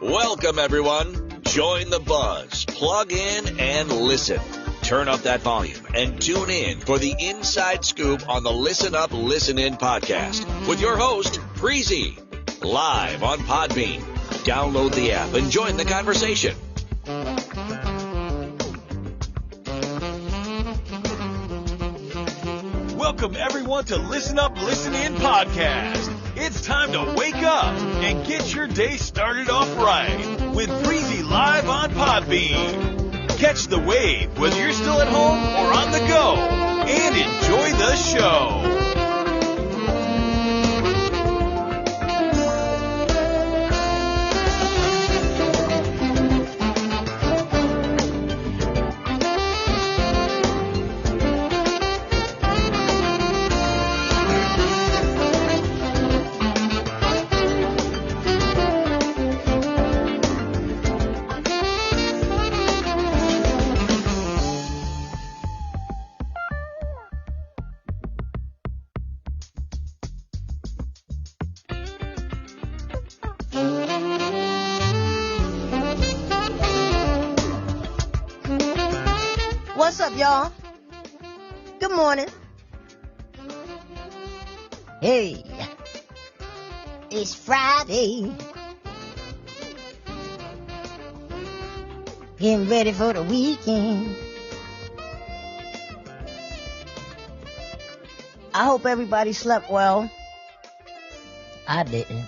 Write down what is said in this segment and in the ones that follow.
Welcome, everyone. Join the buzz. Plug in and listen. Turn up that volume and tune in for the inside scoop on the Listen Up, Listen In podcast with your host, Preezy, live on Podbean. Download the app and join the conversation. Welcome, everyone, to Listen Up, Listen In podcast. It's time to wake up and get your day started off right with Preezy live on Podbean. Catch the wave whether you're still at home or on the go and enjoy the show. What's up, y'all? Good morning. Hey, it's Friday. Getting ready for the weekend. I hope everybody slept well. I didn't.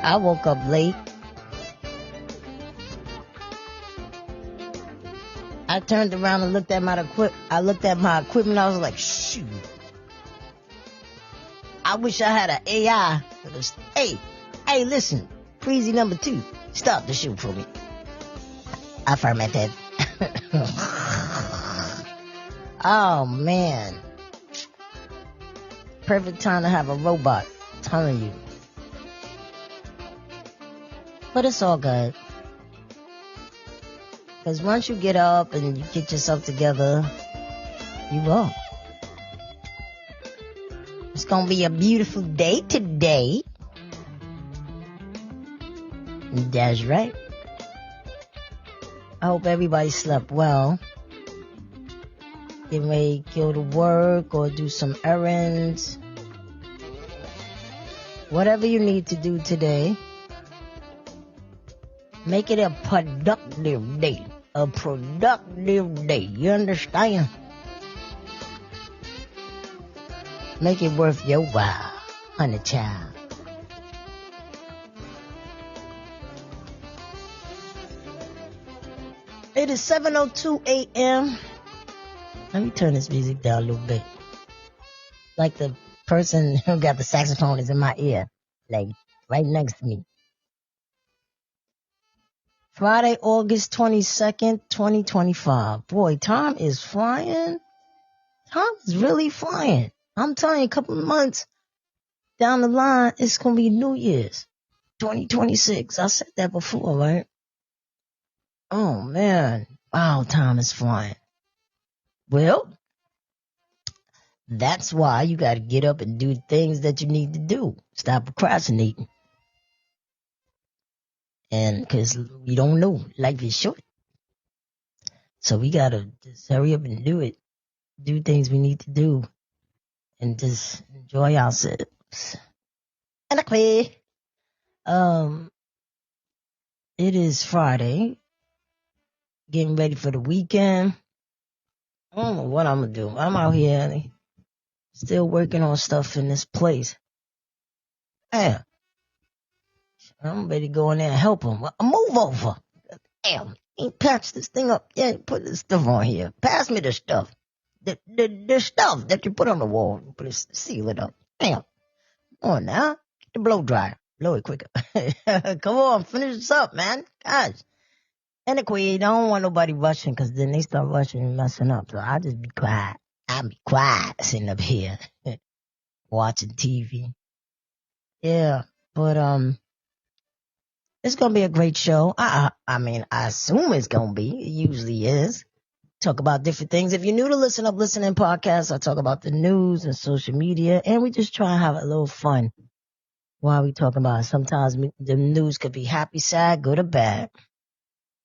I woke up late. I turned around and looked at my equipment. I was like, shoot. I wish I had an AI. Hey, listen. Preezy number 2. Stop the shoot for me. Affirmative. Oh, man. Perfect time to have a robot. I'm telling you. But it's all good. Because once you get up and you get yourself together, you will. It's going to be a beautiful day today. That's right. I hope everybody slept well. Getting ready to go to work or do some errands. Whatever you need to do today, make it a productive day. A productive day. You understand? Make it worth your while, honey child. It is 7:02 a.m. Let me turn this music down a little bit. Like the person who got the saxophone is in my ear. Like, right next to me. Friday, August 22nd, 2025. Boy, time is flying. Time is really flying. I'm telling you, a couple of months down the line, it's going to be New Year's. 2026. I said that before, right? Oh, man. Wow, time is flying. Well, that's why you got to get up and do things that you need to do. Stop procrastinating. And because we don't know, life is short. So we got to just hurry up and do it. Do things we need to do. And just enjoy ourselves. And it is Friday. Getting ready for the weekend. I don't know what I'm going to do. I'm out here still working on stuff in this place. Damn. I'm ready to go in there and help him. Move over. Damn. Ain't patch this thing up. Yeah, put this stuff on here. Pass me the stuff. The stuff that you put on the wall. Seal it up. Damn. Come on now. Get the blow dryer. Blow it quicker. Come on. Finish this up, man. Gosh. Anyway, I don't want nobody rushing because then they start rushing and messing up. So I'll just be quiet. I'll be quiet sitting up here watching TV. Yeah, but it's going to be a great show. I mean, I assume it's going to be. It usually is. Talk about different things. If you're new to Listen Up, Listen In podcast, I talk about the news and social media, and we just try to have a little fun Why are we talking about it? Sometimes the news could be happy, sad, good, or bad.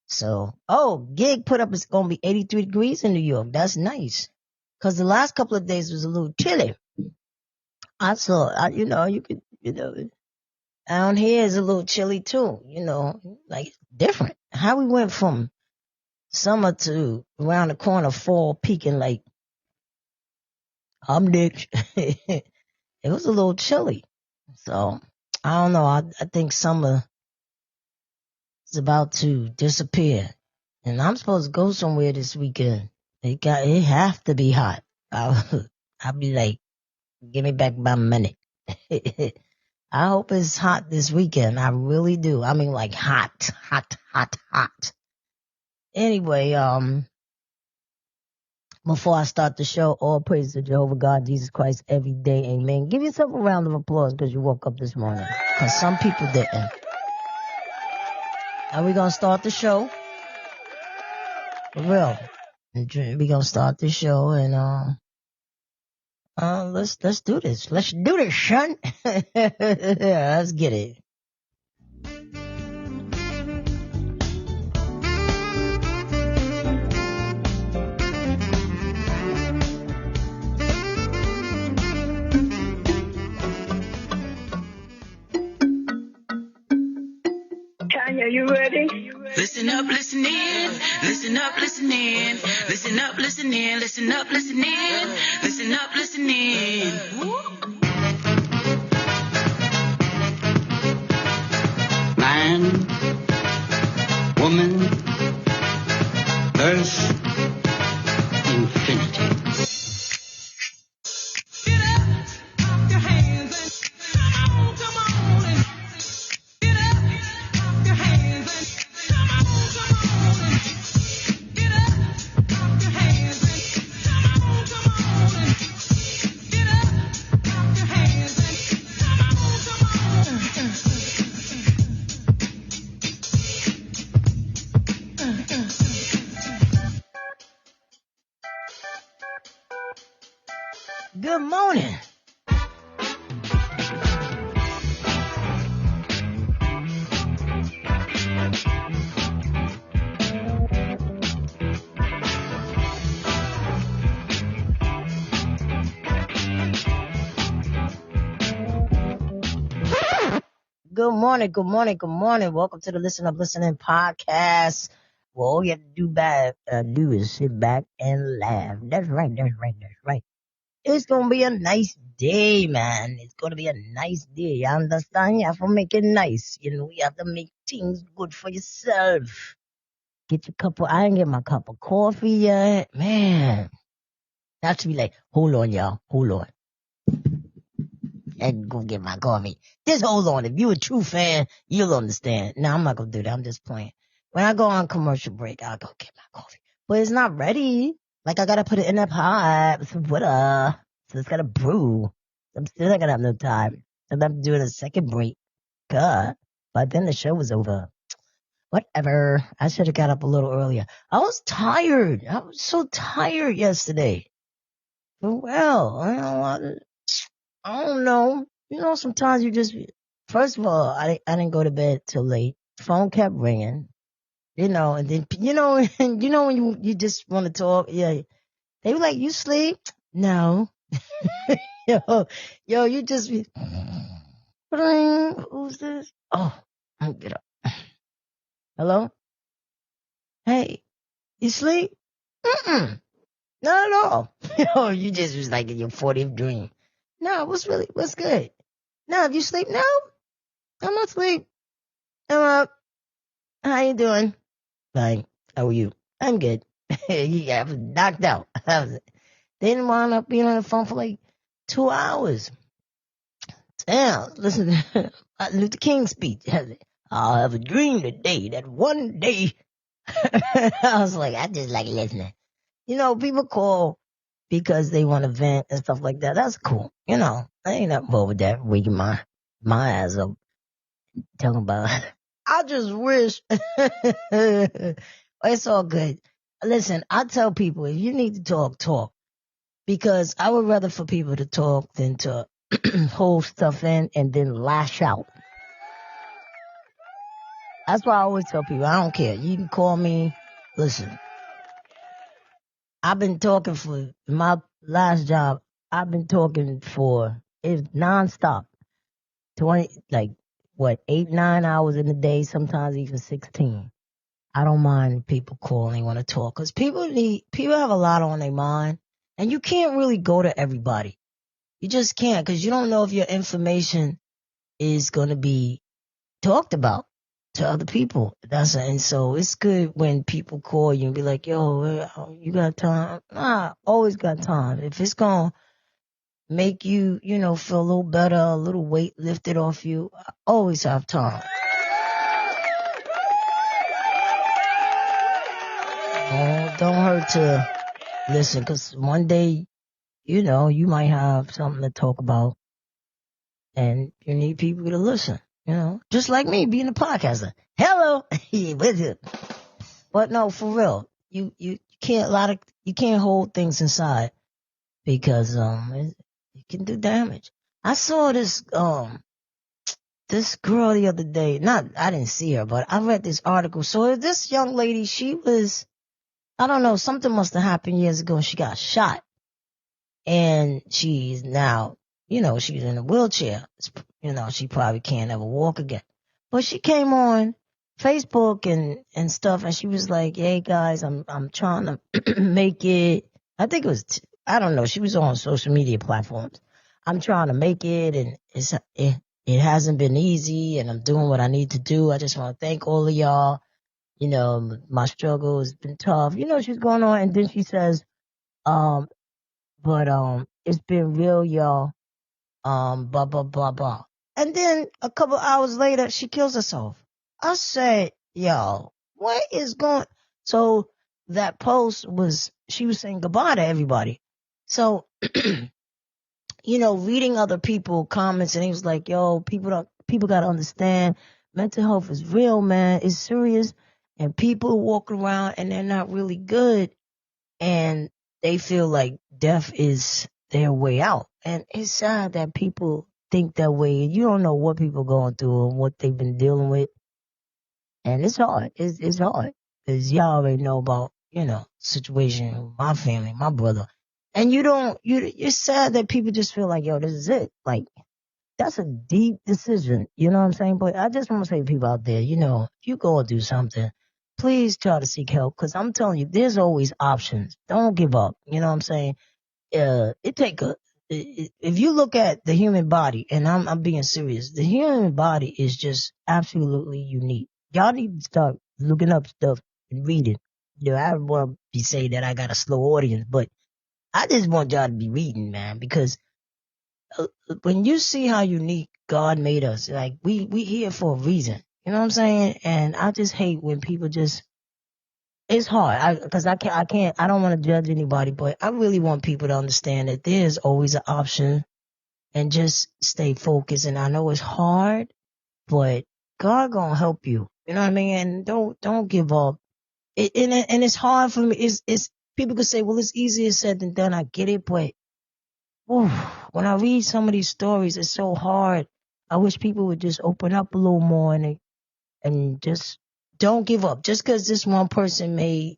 So, Gig put up it's going to be 83 degrees in New York. That's nice. Because the last couple of days was a little chilly. I saw, down here is a little chilly too, like different. How we went from summer to around the corner, fall peaking like, I'm Nick. It was a little chilly. So, I don't know. I think summer is about to disappear. And I'm supposed to go somewhere this weekend. It have to be hot. I'll be like, give me back my money. I hope it's hot this weekend. I really do. I mean, like hot, hot, hot, hot. Anyway, before I start the show, all praise to Jehovah God, Jesus Christ, every day. Amen. Give yourself a round of applause because you woke up this morning. Because some people didn't. Are we going to start the show? For real. We're going to start the show and, let's do this. Let's do this, son. Let's get it. Tanya, you ready? Listen up, listen in. Listen up, listen in. Listen up, listen in. Listen up, listen in. Listen up, listen in. Man, woman, earth, infinity. Get up, clap your hands and come on and get up, clap your hands and come on and get up, clap your hands and come on and get up, clap your hands and come on. Good morning. Good morning, good morning, good morning. Welcome to the Listen Up, Listening podcast. Well, all you have to do is sit back and laugh. That's right, that's right, that's right. It's going to be a nice day, man. It's going to be a nice day. You understand? You have to make it nice. You have to make things good for yourself. Get your I ain't get my cup of coffee yet. Man. I should be like, hold on, y'all. Hold on. And go get my coffee. Just hold on. If you're a true fan, you'll understand. No, I'm not going to do that. I'm just playing. When I go on commercial break, I'll go get my coffee. But it's not ready. Like, I got to put it in the pot. So it's got to brew. I'm still not going to have no time. I'm about to do it a second break. God. But then the show was over. Whatever. I should have got up a little earlier. I was tired. I was so tired yesterday. But well, I don't know. Sometimes you just, first of all, I didn't go to bed till late. Phone kept ringing, and then, and when you just want to talk, yeah. They were like, you sleep? No. yo, you just be, who's this? Oh, I'll get up. Hello? Hey, you sleep? Mm-mm. Not at all. You just was like in your 40th dream. No, what's good? No, if you sleep, no, I'm not asleep. I'm up. How you doing? Fine. How are you? I'm good. Yeah, I was knocked out. They didn't wind up being on the phone for like 2 hours. Damn, listen to Martin Luther King's speech. I'll have a dream today that one day. I was like, I just like listening. People call because they want to vent and stuff like that. That's cool. I ain't nothing wrong with that. Waking my ass up. Talking about, I just wish. It's all good. Listen, I tell people, if you need to talk, talk. Because I would rather for people to talk than to hold stuff in and then lash out. That's why I always tell people, I don't care. You can call me. Listen, I've been talking for my last job. I've been talking for it's nonstop. 8, 9 hours in a day, sometimes even 16. I don't mind people calling, want to talk, because people have a lot on their mind, and you can't really go to everybody. You just can't, because you don't know if your information is going to be talked about to other people. And so it's good when people call you and be like, yo, you got time? Nah, always got time. If it's going to make you, feel a little better, a little weight lifted off you, I always have time. Don't hurt to listen, because one day, you might have something to talk about and you need people to listen, just like me being a podcaster. Hello, with you. But no, for real, you can't hold things inside because it can do damage. I saw this this girl the other day. I didn't see her, but I read this article. So this young lady, she was, I don't know, something must have happened years ago and she got shot. And she's now, she's in a wheelchair. She probably can't ever walk again. But she came on Facebook and stuff, and she was like, "Hey guys, I'm trying to make it." I think it was, I don't know. She was on social media platforms. I'm trying to make it, and it hasn't been easy, and I'm doing what I need to do. I just want to thank all of y'all. My struggle has been tough. She's going on, and then she says, but it's been real, y'all. Blah blah blah blah. And then a couple hours later, she kills herself. I said, yo, what is going? So that post was, she was saying goodbye to everybody. So, reading other people comments, and he was like, yo, people got to understand, mental health is real, man. It's serious, and people walk around and they're not really good, and they feel like death is their way out. And it's sad that people think that way. You don't know what people going through and what they've been dealing with. And it's hard. It's hard. Because y'all already know about, situation with my family, my brother. And it's sad that people just feel like, yo, this is it. Like, that's a deep decision. You know what I'm saying? But I just want to say to people out there, if you go and do something, please try to seek help. Because I'm telling you, there's always options. Don't give up. You know what I'm saying? If you look at the human body, and I'm being serious, the human body is just absolutely unique. Y'all need to start looking up stuff and reading. I don't want to be saying that I got a slow audience, but I just want y'all to be reading, man, because when you see how unique God made us, like we here for a reason. You know what I'm saying? And I just hate when people just, it's hard because I don't want to judge anybody, but I really want people to understand that there's always an option and just stay focused. And I know it's hard, but God gonna help you. You know what I mean? And don't give up. And it's hard for me. It's people could say, well, it's easier said than done. I get it, but oof, when I read some of these stories, it's so hard. I wish people would just open up a little more and just don't give up. Just because this one person made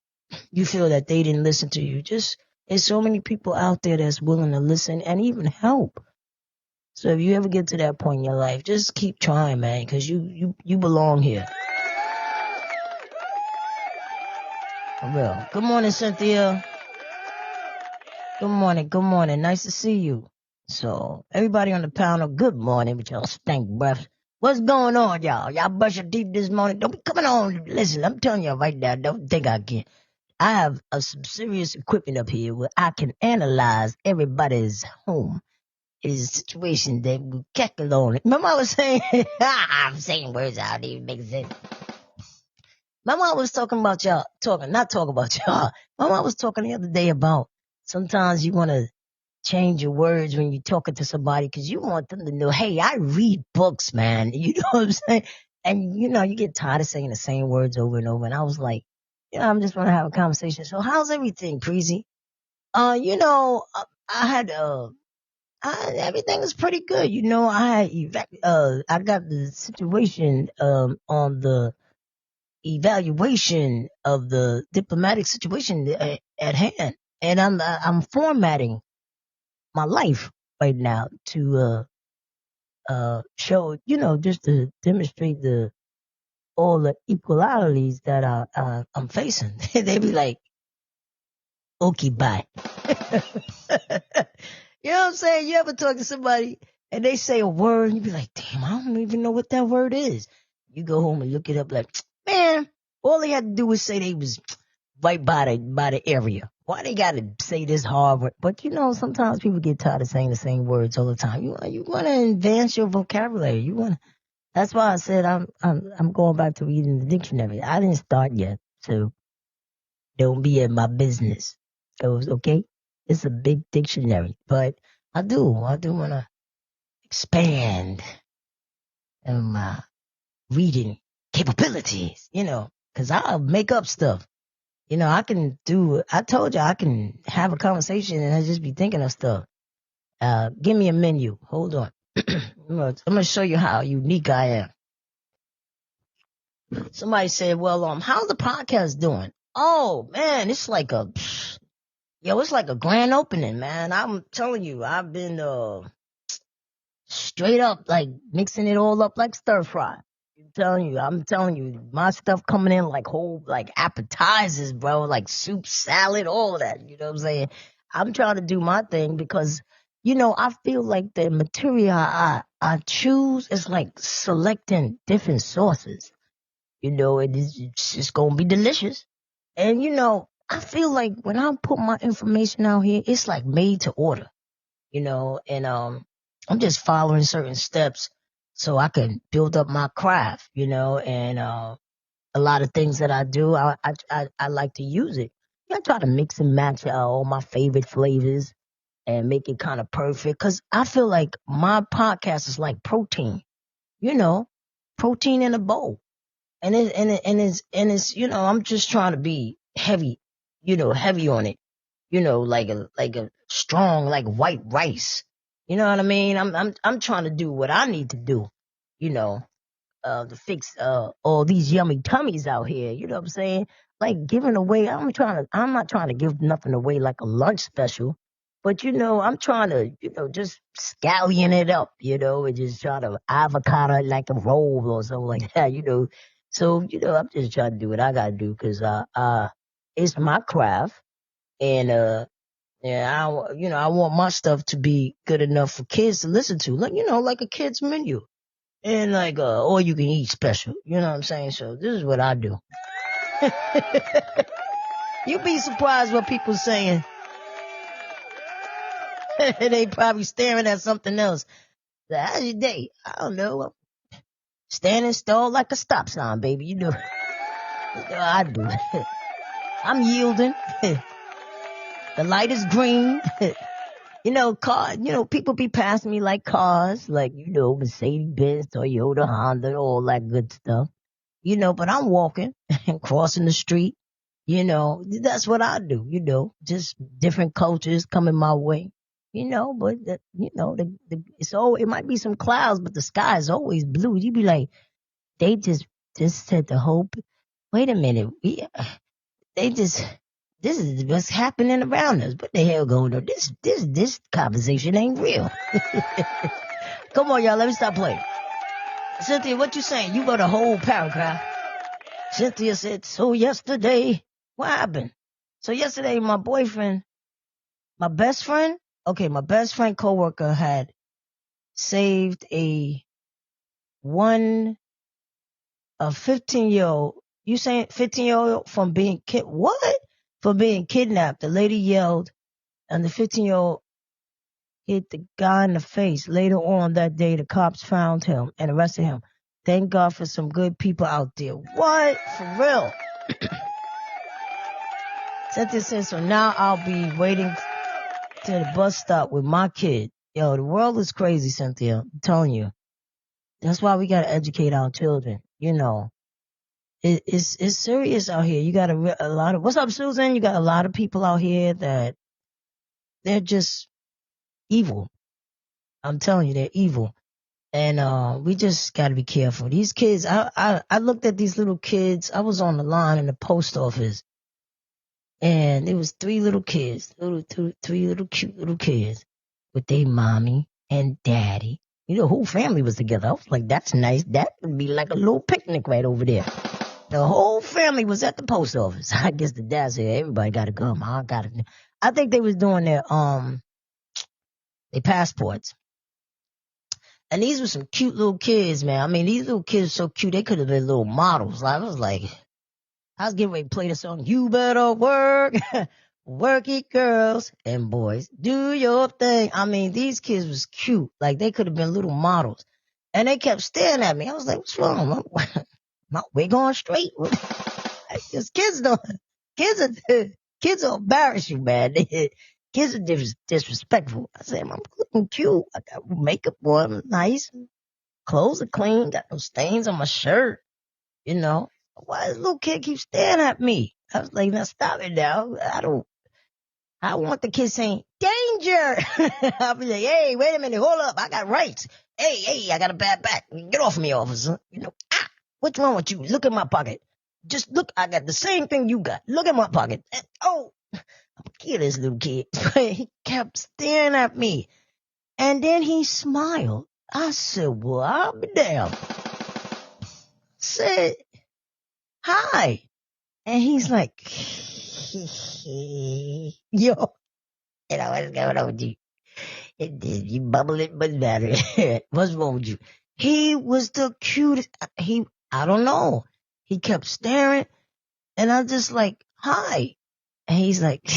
you feel that they didn't listen to you, there's so many people out there that's willing to listen and even help. So if you ever get to that point in your life, just keep trying, man, because you belong here. For real. Good morning, Cynthia. Good morning. Nice to see you. So, everybody on the panel, good morning with y'all stank breaths. What's going on, y'all? Y'all brush your teeth this morning? Don't be coming on. Listen, I'm telling you right now, don't think I can. I have some serious equipment up here where I can analyze everybody's home. It is a situation that we calculate on it. Remember I was saying, I'm saying words out, even make sense. My mom was talking about y'all, not talking about y'all. My mom was talking the other day about sometimes you want to change your words when you're talking to somebody because you want them to know, hey, I read books, man. You know what I'm saying? And, you get tired of saying the same words over and over. And I was like, I'm just want to have a conversation. So how's everything, Preezy? I had Everything is pretty good. You know, I got the situation, on the evaluation of the diplomatic situation at hand. And I'm formatting my life right now to, show, just to demonstrate all the equalities that I'm facing. They be like, okay, bye. You know what I'm saying? You ever talk to somebody and they say a word and you be like, damn, I don't even know what that word is. You go home and look it up like, man, all they had to do was say they was right by the area. Why they gotta say this hard word? But sometimes people get tired of saying the same words all the time. You wanna advance your vocabulary. That's why I said I'm going back to reading the dictionary. I didn't start yet, so don't be in my business. So it's okay. It's a big dictionary, but I do want to expand my reading capabilities, because I'll make up stuff. I told you I can have a conversation and I just be thinking of stuff. Give me a menu. Hold on. I'm going to show you how unique I am. Somebody said, well, how's the podcast doing? Oh man, it's like it's like a grand opening, man. I'm telling you, I've been, straight up like mixing it all up like stir fry. I'm telling you, my stuff coming in like whole like appetizers, bro, like soup, salad, all of that. You know what I'm saying? I'm trying to do my thing because I feel like the material I choose is like selecting different sauces. It's just gonna be delicious. And I feel like when I put my information out here, it's like made to order. And I'm just following certain steps so I can build up my craft, and a lot of things that I do, I like to use it. I try to mix and match all my favorite flavors and make it kind of perfect because I feel like my podcast is like protein, you know, protein in a bowl. And it's I'm just trying to be heavy, heavy on it, like a strong like white rice. You know what I mean? I'm trying to do what I need to do, you know, to fix all these yummy tummies out here. You know what I'm saying? Like giving away. I'm not trying to give nothing away like a lunch special, but I'm trying to just scallion it up, and just try to avocado it like a roll or something like that. So I'm just trying to do what I gotta do because it's my craft and yeah, I want my stuff to be good enough for kids to listen to, like a kid's menu and like all you can eat special. You know what I'm saying? So this is what I do. You'd be surprised what people saying. They probably staring at something else. How's your day? I don't know. I'm standing still like a stop sign, baby. I do. I'm yielding. The light is green. Car, people be passing me like cars, like, Mercedes-Benz, Toyota, Honda, all that good stuff. But I'm walking and crossing the street. That's what I do, just different cultures coming my way. But it might be some clouds, but the sky is always blue. You be like, they just said the hope. Wait a minute. This is what's happening around us. What the hell going on? This conversation ain't real. Come on, y'all. Let me stop playing. Cynthia, what you saying? You got a whole paragraph. Cynthia said, so yesterday, what happened? So yesterday, my best friend coworker had saved a 15-year-old, you saying 15-year-old from being what? From being kidnapped. The lady yelled and the 15-year-old hit the guy in the face. Later on that day, the cops found him and arrested him. Thank God for some good people out there. What? For real? Cynthia says, so now I'll be waiting to the bus stop with my kid. Yo, the world is crazy, Cynthia. I'm telling you. That's why we got to educate our children. It's serious out here. You got a lot of, what's up, Susan? You got a lot of people out here that they're just evil. I'm telling you, they're evil. And we just got to be careful. These kids, I looked at these little kids. I was on the line in the post office, and there was three little kids, three little cute little kids with their mommy and daddy. You know, whole family was together. I was like, that's nice. That would be like a little picnic right over there. The whole family was at the post office. I guess the dad said, everybody got to come. I think they was doing their passports. And these were some cute little kids, man. I mean, these little kids are so cute, they could have been little models. I was getting ready to play the song, You Better Work, Work It, girls and boys, do your thing. I mean, these kids was cute. Like, they could have been little models. And they kept staring at me. I was like, what's wrong? My wig on straight? Because kids will embarrass you, man. Kids are disrespectful. I said, I'm looking cute. I got makeup on, nice. Clothes are clean. Got no stains on my shirt. You know, why does little kid keep staring at me? I was like, now stop it now. I want the kid saying, danger. I'll be like, hey, wait a minute. Hold up. I got rights. Hey, I got a bad back. Get off me, officer. You know, what's wrong with you? Look in my pocket. Just look. I got the same thing you got. Look in my pocket. Oh. Kill this little kid. He kept staring at me. And then he smiled. I said, well, I'll be damned. Said, hi. And he's like, yo, you know, what's going on with you? You bubbling but better. What's wrong with you? He was the cutest. I don't know. He kept staring. And I just like, hi. And he's like,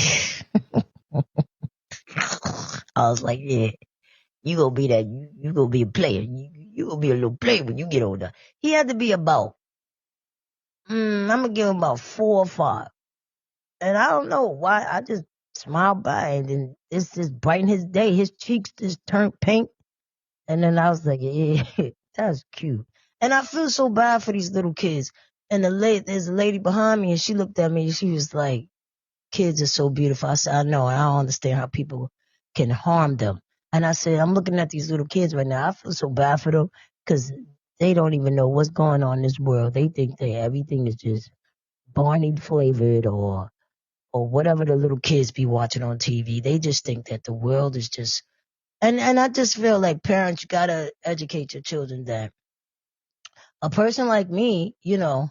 I was like, yeah, you gonna be that, you gonna be a player. You gonna be a little player when you get older. He had to be about, I'm gonna give him about 4 or 5. And I don't know why, I just smiled by and then it's just brightened his day. His cheeks just turned pink. And then I was like, yeah, that's cute. And I feel so bad for these little kids. And there's a lady behind me and she looked at me and she was like, kids are so beautiful. I said, I know. I don't understand how people can harm them. And I said, I'm looking at these little kids right now. I feel so bad for them because they don't even know what's going on in this world. They think that everything is just Barney flavored or whatever the little kids be watching on TV. They just think that the world is just, and I just feel like parents, you gotta educate your children that a person like me, you know,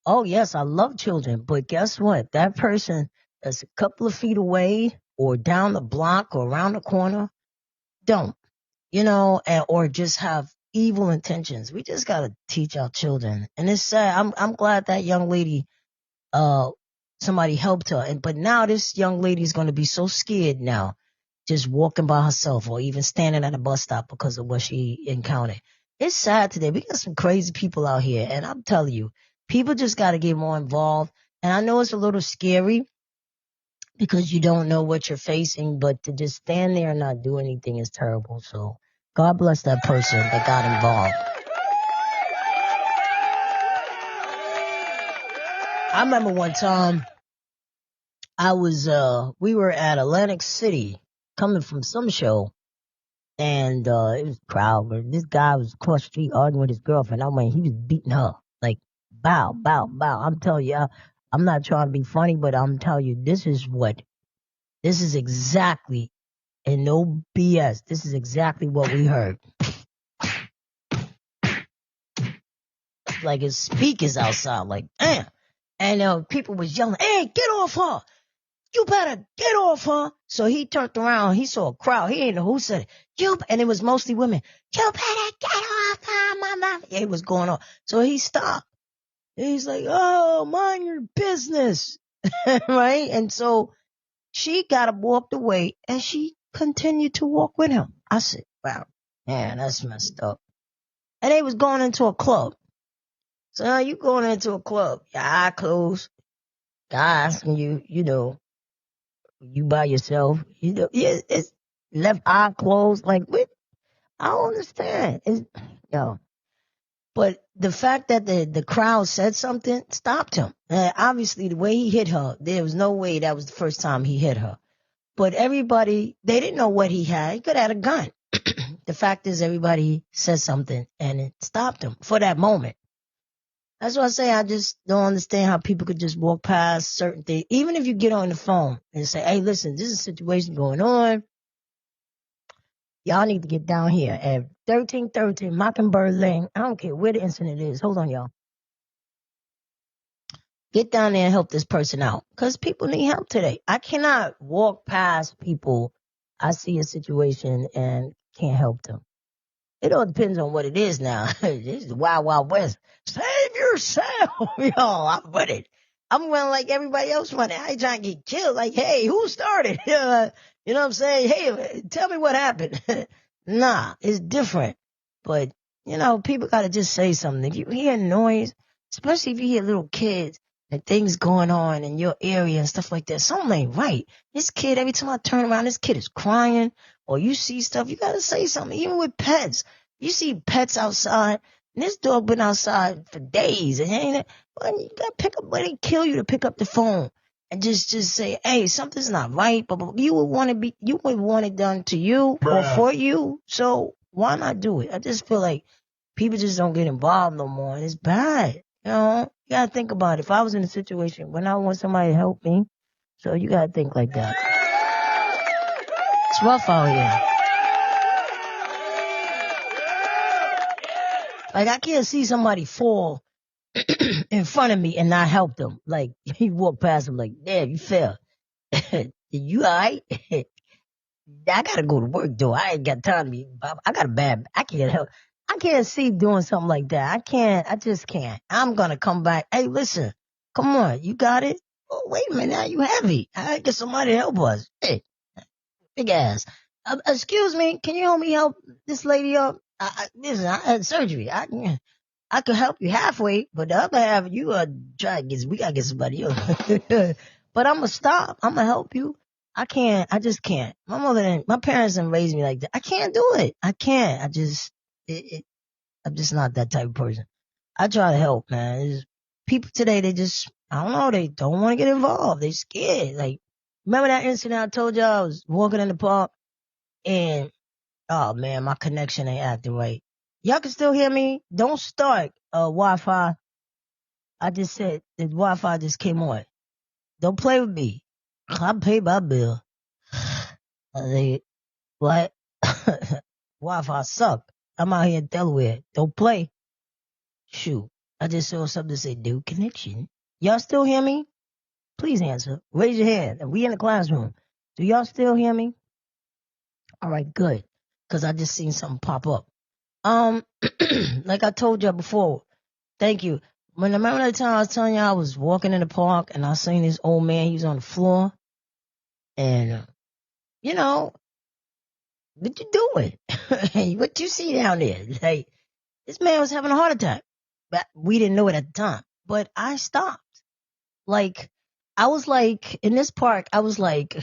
oh yes, I love children, but guess what? That person that's a couple of feet away or down the block or around the corner, don't, you know, or just have evil intentions. We just gotta teach our children. And it's sad. I'm glad that young lady, somebody helped her. But now this young lady is going to be so scared now, just walking by herself or even standing at a bus stop because of what she encountered. It's sad today. We got some crazy people out here. And I'm telling you, people just got to get more involved. And I know it's a little scary because you don't know what you're facing, but to just stand there and not do anything is terrible. So God bless that person that got involved. I remember one time we were at Atlantic City coming from some show. And it was a crowd, but this guy was across the street arguing with his girlfriend. I mean, he was beating her. Like, bow, bow, bow. I'm telling you, I'm not trying to be funny, but I'm telling you, this is exactly, and no BS, this is exactly what we heard. Like his speakers outside, like, damn. And people was yelling, hey, get off her. You better get off her. So he turned around. He saw a crowd. He didn't know who said it. And it was mostly women. You better get off her, mama. Yeah, it was going on. So he stopped. And he's like, oh, mind your business. Right? And so she got up, walked away, and she continued to walk with him. I said, wow, man, that's messed up. And they was going into a club. So now you going into a club, your eye closed, guy asking you, you know, you by yourself, you know, yeah, it's left eye closed, like, what? I don't understand. But the fact that the crowd said something stopped him. Obviously, the way he hit her, there was no way that was the first time he hit her. But everybody, they didn't know what he had. He could have had a gun. the fact is everybody said something and it stopped them for that moment. That's what I say. I just don't understand how people could just walk past certain things. Even if you get on the phone and say, hey, listen, this is a situation going on. Y'all need to get down here at 1313 Mockingbird Lane. I don't care where the incident is. Hold on, y'all. Get down there and help this person out. Because people need help today. I cannot walk past people. I see a situation and can't help them. It all depends on what it is now. This is the Wild Wild West. Save yourself. Yo, I'm running. I'm running like everybody else running. I ain't trying to get killed. Like, hey, who started? You know what I'm saying? Hey, tell me what happened. Nah, it's different. But, people got to just say something. If you hear noise, especially if you hear little kids and things going on in your area and stuff like that, something ain't right. This kid, every time I turn around, this kid is crying. Or you see stuff, you gotta say something. Even with pets, you see pets outside, and this dog been outside for days, and you gotta pick up. When they kill you, to pick up the phone and just say, hey, something's not right. But you would want it done to you or for you. So why not do it? I just feel like people just don't get involved no more, and it's bad. You gotta think about it. If I was in a situation when I want somebody to help me, so you gotta think like that. It's rough out here. Like, I can't see somebody fall in front of me and not help them. Like, you walk past them like, damn, you fell. You all right? I gotta go to work, though. I ain't got time to be, I can't help. I can't see doing something like that. I just can't. I'm gonna come back. Hey, listen, come on, you got it? Oh, wait a minute, now you heavy. I get somebody to help us. Hey. Big ass. Excuse me, can you help me help this lady up? Listen, I had surgery. I could help you halfway, but the other half, we gotta get somebody else. But I'm gonna stop. I'm gonna help you. I just can't. My parents didn't raise me like that. I can't do it. I can't. I'm just not that type of person. I try to help, man. People today, I don't know, they don't want to get involved. They scared. Like, remember that incident I told y'all? I was walking in the park and, oh man, my connection ain't acting right. Y'all can still hear me? Don't start Wi-Fi. I just said the Wi-Fi just came on. Don't play with me. I pay my bill. I say, what? Wi-Fi suck. I'm out here in Delaware. Don't play. Shoot. I just saw something that said no connection. Y'all still hear me? Please answer. Raise your hand. We in the classroom. Do y'all still hear me? All right, good. Because I just seen something pop up. Like I told y'all before, thank you. Remember that time I was telling y'all I was walking in the park and I seen this old man, he was on the floor. And, what you doing? What you see down there? Like, this man was having a heart attack. But we didn't know it at the time. But I stopped. Like, I was like, in this park, I was like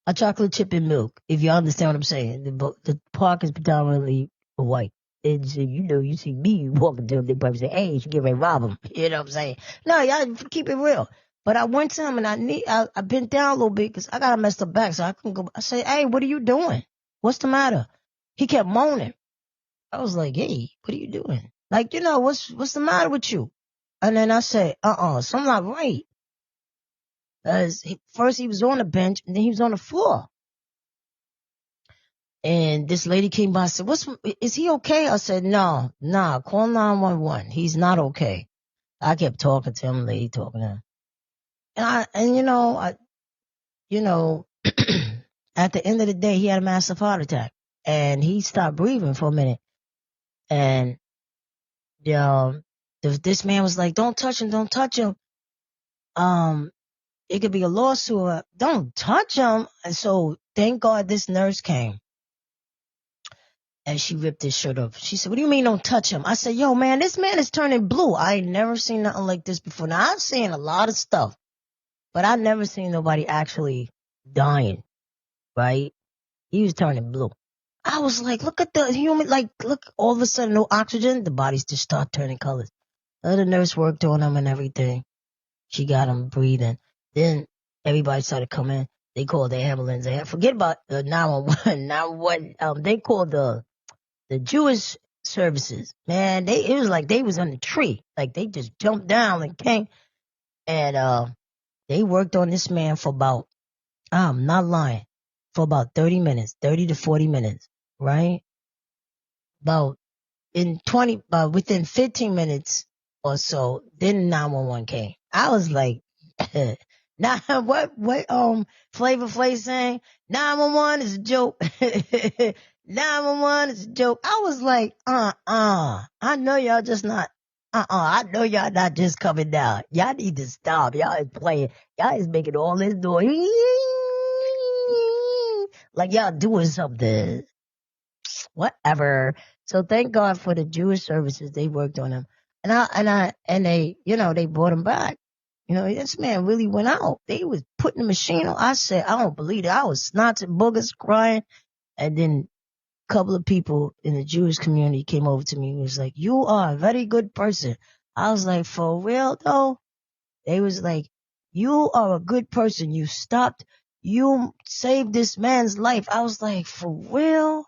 a chocolate chip and milk, if you understand what I'm saying. The park is predominantly white. And so, you see me walking to him, they probably say, hey, you should get ready to rob him. You know what I'm saying? No, y'all keep it real. But I went to him and I bent down a little bit because I got a messed up back. So I couldn't go. I say, hey, what are you doing? What's the matter? He kept moaning. I was like, hey, what are you doing? Like, what's the matter with you? And then I said, something not right. First he was on the bench and then he was on the floor. And this lady came by and said, is he okay? I said, no, call 911. He's not okay. I kept talking to him, lady talking to him. And at the end of the day, he had a massive heart attack and he stopped breathing for a minute. And, this man was like, don't touch him. It could be a lawsuit. Don't touch him. And so thank God this nurse came. And she ripped his shirt off. She said, what do you mean don't touch him? I said, yo, man, this man is turning blue. I ain't never seen nothing like this before. Now, I've seen a lot of stuff, but I've never seen nobody actually dying, right? He was turning blue. I was like, look at the human, look, all of a sudden, no oxygen. The bodies just start turning colors. The other nurse worked on him and everything. She got him breathing. Then everybody started coming. They called the ambulance. And forget about the 911. 911. They called the Jewish services. Man, it was like they was on the tree. Like they just jumped down and came. And they worked on this man for about, I'm not lying, for about 30 minutes, 30 to 40 minutes, right? Within 15 minutes or so, then 911 came. I was like, nah, what, Flavor Flav saying? 911 is a joke. 911 is a joke. I was like, I know y'all just not, I know y'all not just coming down. Y'all need to stop. Y'all is playing. Y'all is making all this noise. Like y'all doing something. Whatever. So thank God for the Jewish services. They worked on him. And they, they brought him back. This man really went out. They was putting the machine on. I said, I don't believe it. I was snotting boogers, crying. And then a couple of people in the Jewish community came over to me and was like, you are a very good person. I was like, for real though? They was like, you are a good person. You saved this man's life. I was like, for real?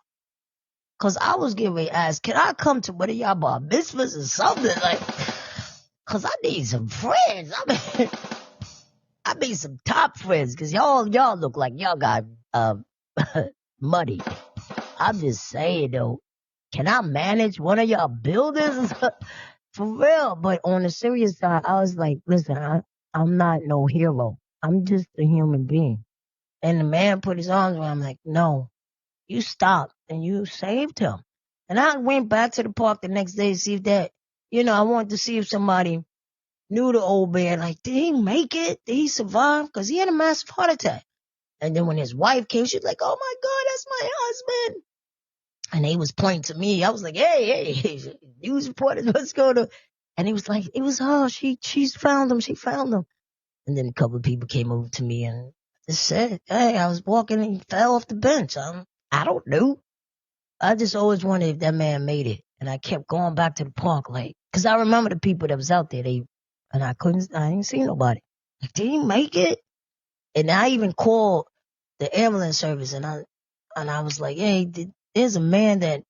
Cause I was getting ready to ask, can I come to one of y'all bar mitzvahs or something? Like, cause I need some friends. I mean some top friends. Cause y'all look like y'all got, money. I'm just saying though, can I manage one of y'all buildings? For real. But on the serious side, I was like, listen, I'm not no hero. I'm just a human being. And the man put his arms around me like, no, you stopped and you saved him. And I went back to the park the next day to see if I wanted to see if somebody knew the old man. Like, did he make it? Did he survive? Because he had a massive heart attack. And then when his wife came, she was like, oh my God, that's my husband. And they was pointing to me. I was like, hey, news reporters, what's going on? And he was like, it was her. She's found him. She found him. And then a couple of people came over to me and just said, hey, I was walking and he fell off the bench. I don't know. I just always wondered if that man made it. And I kept going back to the park, like, cause I remember the people that was out there, I didn't see nobody. Like, did he make it? And I even called the ambulance service and I was like, hey, there's a man that,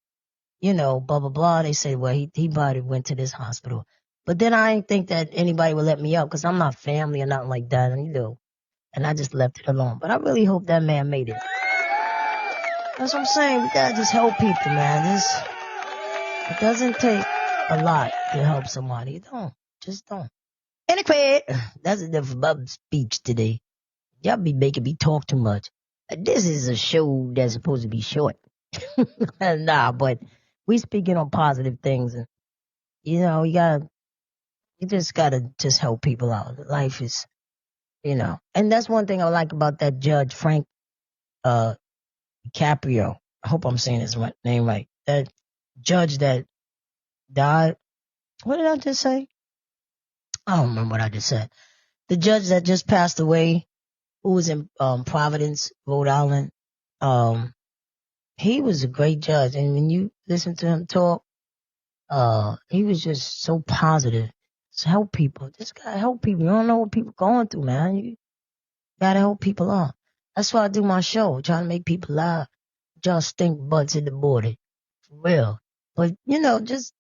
blah, blah, blah. They said, well, he probably went to this hospital. But then I didn't think that anybody would let me up cause I'm not family or nothing like that. And I just left it alone. But I really hope that man made it. That's what I'm saying. We gotta just help people, man. It doesn't take a lot to help somebody. It don't. Just don't. Anyway, that's enough of my speech today. Y'all be making me talk too much. This is a show that's supposed to be short. Nah, but we speaking on positive things. And, you just gotta just help people out. Life is, and that's one thing I like about that judge, Frank, DiCaprio. I hope I'm saying his name right. That judge that died. What did I just say? I don't remember what I just said. The judge that just passed away, who was in Providence, Rhode Island. He was a great judge, and when you listen to him talk, he was just so positive. Just help people. Just gotta help people. You don't know what people going through, man. You gotta help people out. That's why I do my show, trying to make people laugh. Just stink butts in the morning. For real. But, just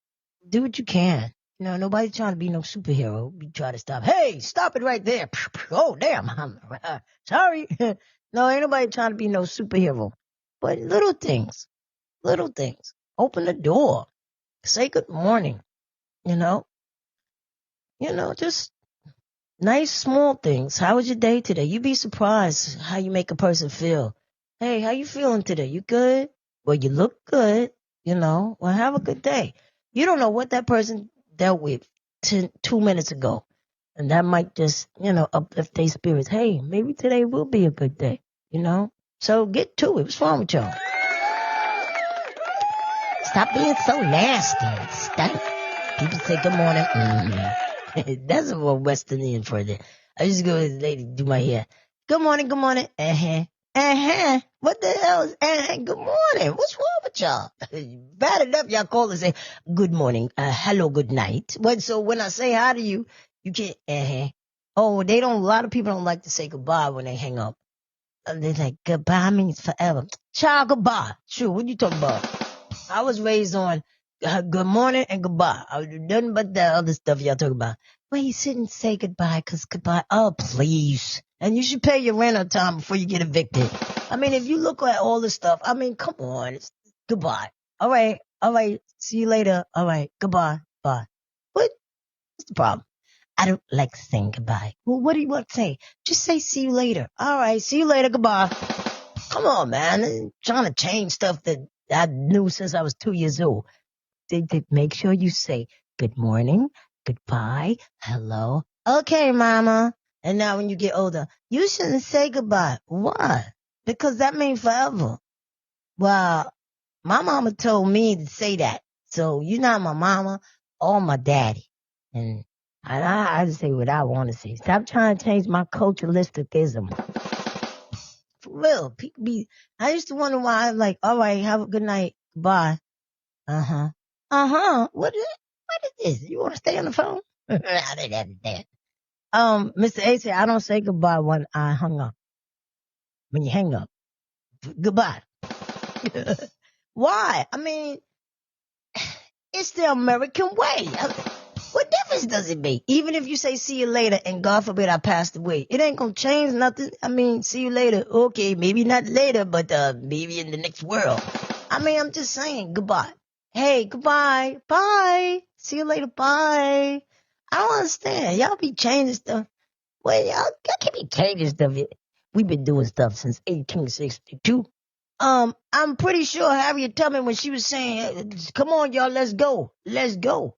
do what you can. Nobody's trying to be no superhero. We try to stop. Hey, stop it right there. Oh, damn. I'm sorry. No, ain't nobody trying to be no superhero. But little things. Open the door. Say good morning. Just nice small things. How was your day today? You'd be surprised how you make a person feel. Hey, how you feeling today? You good? Well, you look good. Well, have a good day. You don't know what that person dealt with 2 minutes ago. And that might just, uplift their spirits. Hey, maybe today will be a good day, So get to it. What's wrong with y'all? Stop being so nasty and stank. People say good morning. Mm-hmm. That's a more Western Indian for that. I just go to the lady do my hair. Good morning. What the hell is good morning? What's wrong with y'all? Bad enough y'all call and say good morning, hello, good night. But so when I say hi to you, you can't Oh, a lot of people don't like to say goodbye when they hang up. They're like, goodbye means forever. Child, goodbye. Sure, what you talking about? I was raised on good morning and goodbye. I do nothing but that other stuff y'all talking about. Well, you shouldn't say goodbye because goodbye. Oh, please. And you should pay your rent on time before you get evicted. I mean, if you look at all this stuff, I mean, come on. It's goodbye. All right. See you later. All right. Goodbye. Bye. What's the problem? I don't like saying goodbye. Well, what do you want to say? Just say see you later. All right. See you later. Goodbye. Come on, man. I'm trying to change stuff that I knew since I was 2 years old. Make sure you say good morning, goodbye, hello. Okay, mama. And now when you get older, you shouldn't say goodbye. Why? Because that means forever. Well, my mama told me to say that. So you're not my mama or my daddy. And I just say what I want to say. Stop trying to change my culturalisticism. For real. People I used to wonder why I'm like, all right, have a good night. Bye. Uh-huh. Uh-huh. What is this? You want to stay on the phone? I didn't have that. Mr. A said, I don't say goodbye when I hung up. When you hang up. Goodbye. Why? I mean, it's the American way. What difference does it make? Even if you say see you later and God forbid I passed away, it ain't gonna change nothing. I mean, see you later. Okay, maybe not later, but maybe in the next world. I mean, I'm just saying goodbye. Hey, goodbye. Bye. See you later. Bye. I don't understand. Y'all be changing stuff. Well, y'all can't be changing stuff. We've been doing stuff since 1862. I'm pretty sure Harriet Tubman, when she was saying, come on, y'all, let's go. Let's go.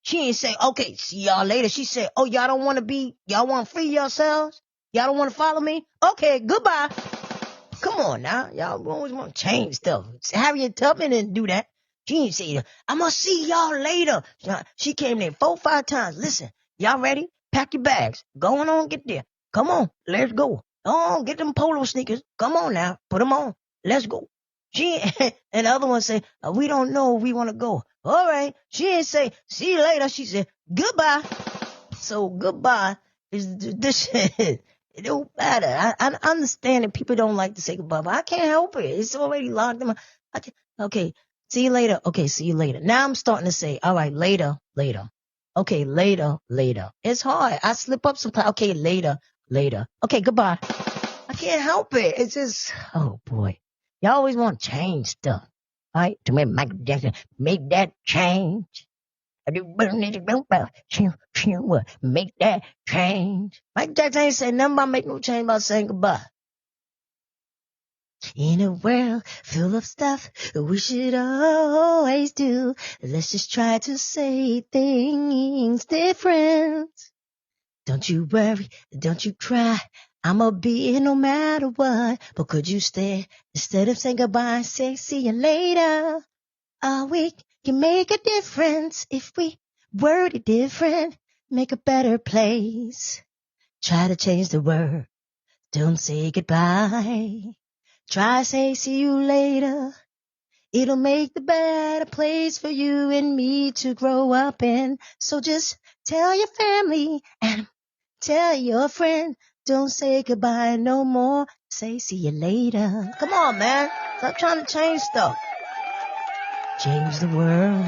She ain't say, okay, see y'all later. She said, oh, y'all don't want to free yourselves? Y'all don't want to follow me? Okay, goodbye. Come on now. Y'all always want to change stuff. Harriet Tubman didn't do that. She didn't say, I'm going to see y'all later. She came there 4 or 5 times. Listen, y'all ready? Pack your bags. Go on, get there. Come on, let's go. Oh, get them polo sneakers. Come on now. Put them on. Let's go. And the other one say, we don't know if we want to go. All right. She didn't say, see you later. She said, goodbye. So goodbye is this shit. It don't matter. I understand that people don't like to say goodbye, but I can't help it. It's already locked in my, okay. See you later. Okay. See you later. Now I'm starting to say, all right, later. Okay. Later. It's hard. I slip up sometimes. Okay. Later. Okay. Goodbye. I can't help it. It's just, oh boy. Y'all always want to change stuff, right? To make Michael Jackson make that change. Make that change. Michael Jackson ain't say nothing about making no change about saying goodbye. In a world full of stuff we should always do, let's just try to say things different. Don't you worry, don't you cry. I'ma be here no matter what. But could you stay instead of saying goodbye? Say see you later. We can make a difference if we word it different. Make a better place. Try to change the word. Don't say goodbye. Try say see you later. It'll make the better place for you and me to grow up in. So just tell your family and tell your friend, don't say goodbye no more. Say see you later. Come on, man. Stop trying to change stuff. Change the world.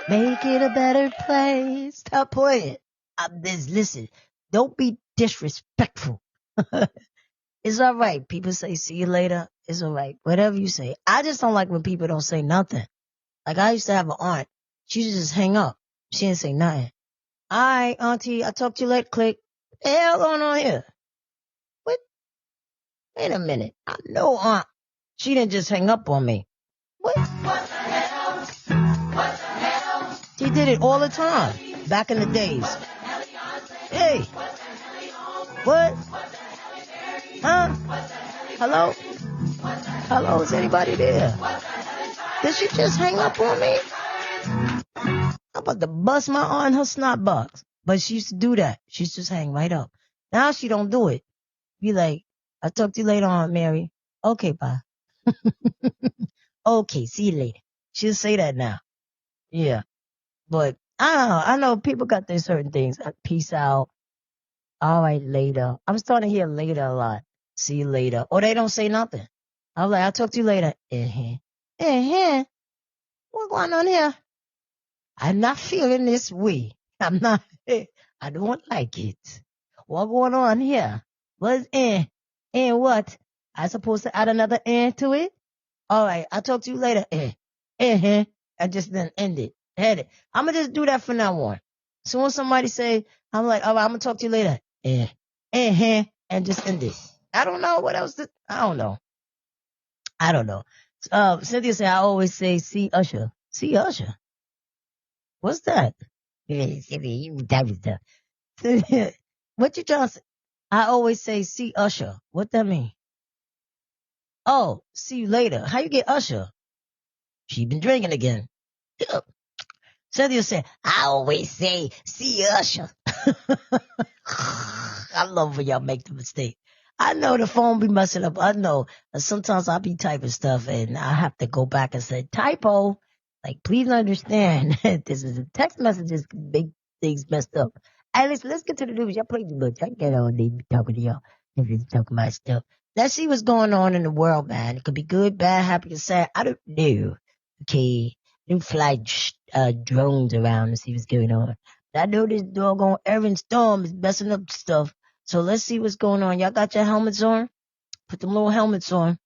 Make it a better place. Stop playing. Listen, don't be disrespectful. It's all right. People say see you later. It's all right. Whatever you say. I just don't like when people don't say nothing. Like I used to have an aunt. She used to just hang up. She didn't say nothing. All right, auntie, I'll talk to you later. Click. What the hell going on here? What? Wait a minute. I know aunt. She didn't just hang up on me. What? What the hell? She did it all the time. Back in the days. Hey. What? Huh? Hello? Hello, is anybody there? Did she just hang up on me? I'm about to bust my aunt in her snot box. But she used to do that. She used to just hang right up. Now she don't do it. Be like, I'll talk to you later on, Mary. Okay, bye. Okay, see you later. She'll say that now. Yeah. But I know people got their certain things. Peace out. All right, later. I'm starting to hear later a lot. See you later. Or they don't say nothing. I'm like, I'll talk to you later. What's going on here? I'm not feeling this way. I'm not, I don't like it. What going on here? What's what? I supposed to add another to it? All right, I'll talk to you later. I just then end it. Head it. I'm gonna just do that from now on. So when somebody say, I'm like, all right, I'm gonna talk to you later. And just end it. I don't know what else I don't know. Cynthia said, I always say, see Usher. See Usher. What's that? What you trying to say? I always say, see Usher. What that mean? Oh, see you later. How you get Usher? She been drinking again. Cynthia said, I always say, see Usher. I love when y'all make the mistake. I know the phone be messing up. I know. Sometimes I'll be typing stuff and I have to go back and say, typo. Like, please understand, this is a text messages, big things messed up. Hey, let's get to the news. Y'all play too much. I get on there talking to y'all. If you're talking about stuff. Let's see what's going on in the world, man. It could be good, bad, happy, or sad. I don't know. Okay. Them fly drones around to see what's going on. I know this doggone Erin Storm is messing up stuff. So let's see what's going on. Y'all got your helmets on? Put them little helmets on.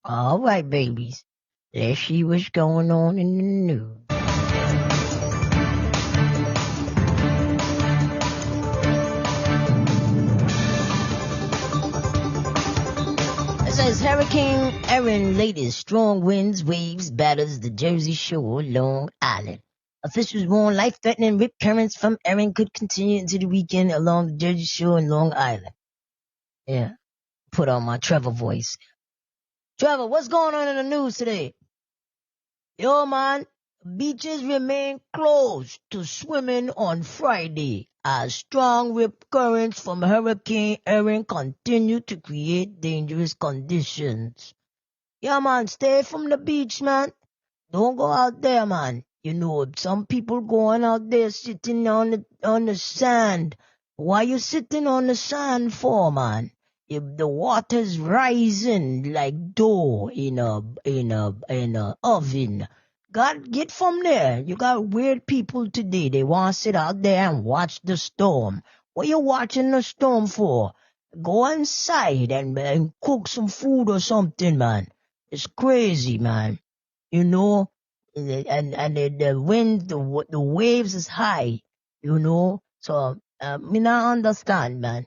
All right, babies. Let's see what's going on in the news. It says Hurricane Erin latest strong winds, waves, batters the Jersey Shore, Long Island. Officials warn life-threatening rip currents from Erin could continue into the weekend along the Jersey Shore and Long Island. Yeah, put on my Trevor voice. Trevor, what's going on in the news today? Yo, man, beaches remain closed to swimming on Friday as strong rip currents from Hurricane Erin continue to create dangerous conditions. Yeah, man, stay from the beach, man. Don't go out there, man. You know, some people going out there sitting on the sand. Why you sitting on the sand for, man? If the water's rising like dough in a oven, God, get from there. You got weird people today. They want to sit out there and watch the storm. What you watching the storm for? Go inside and cook some food or something, man. It's crazy, man. You know, and the wind, the waves is high, you know. So, me not understand, man.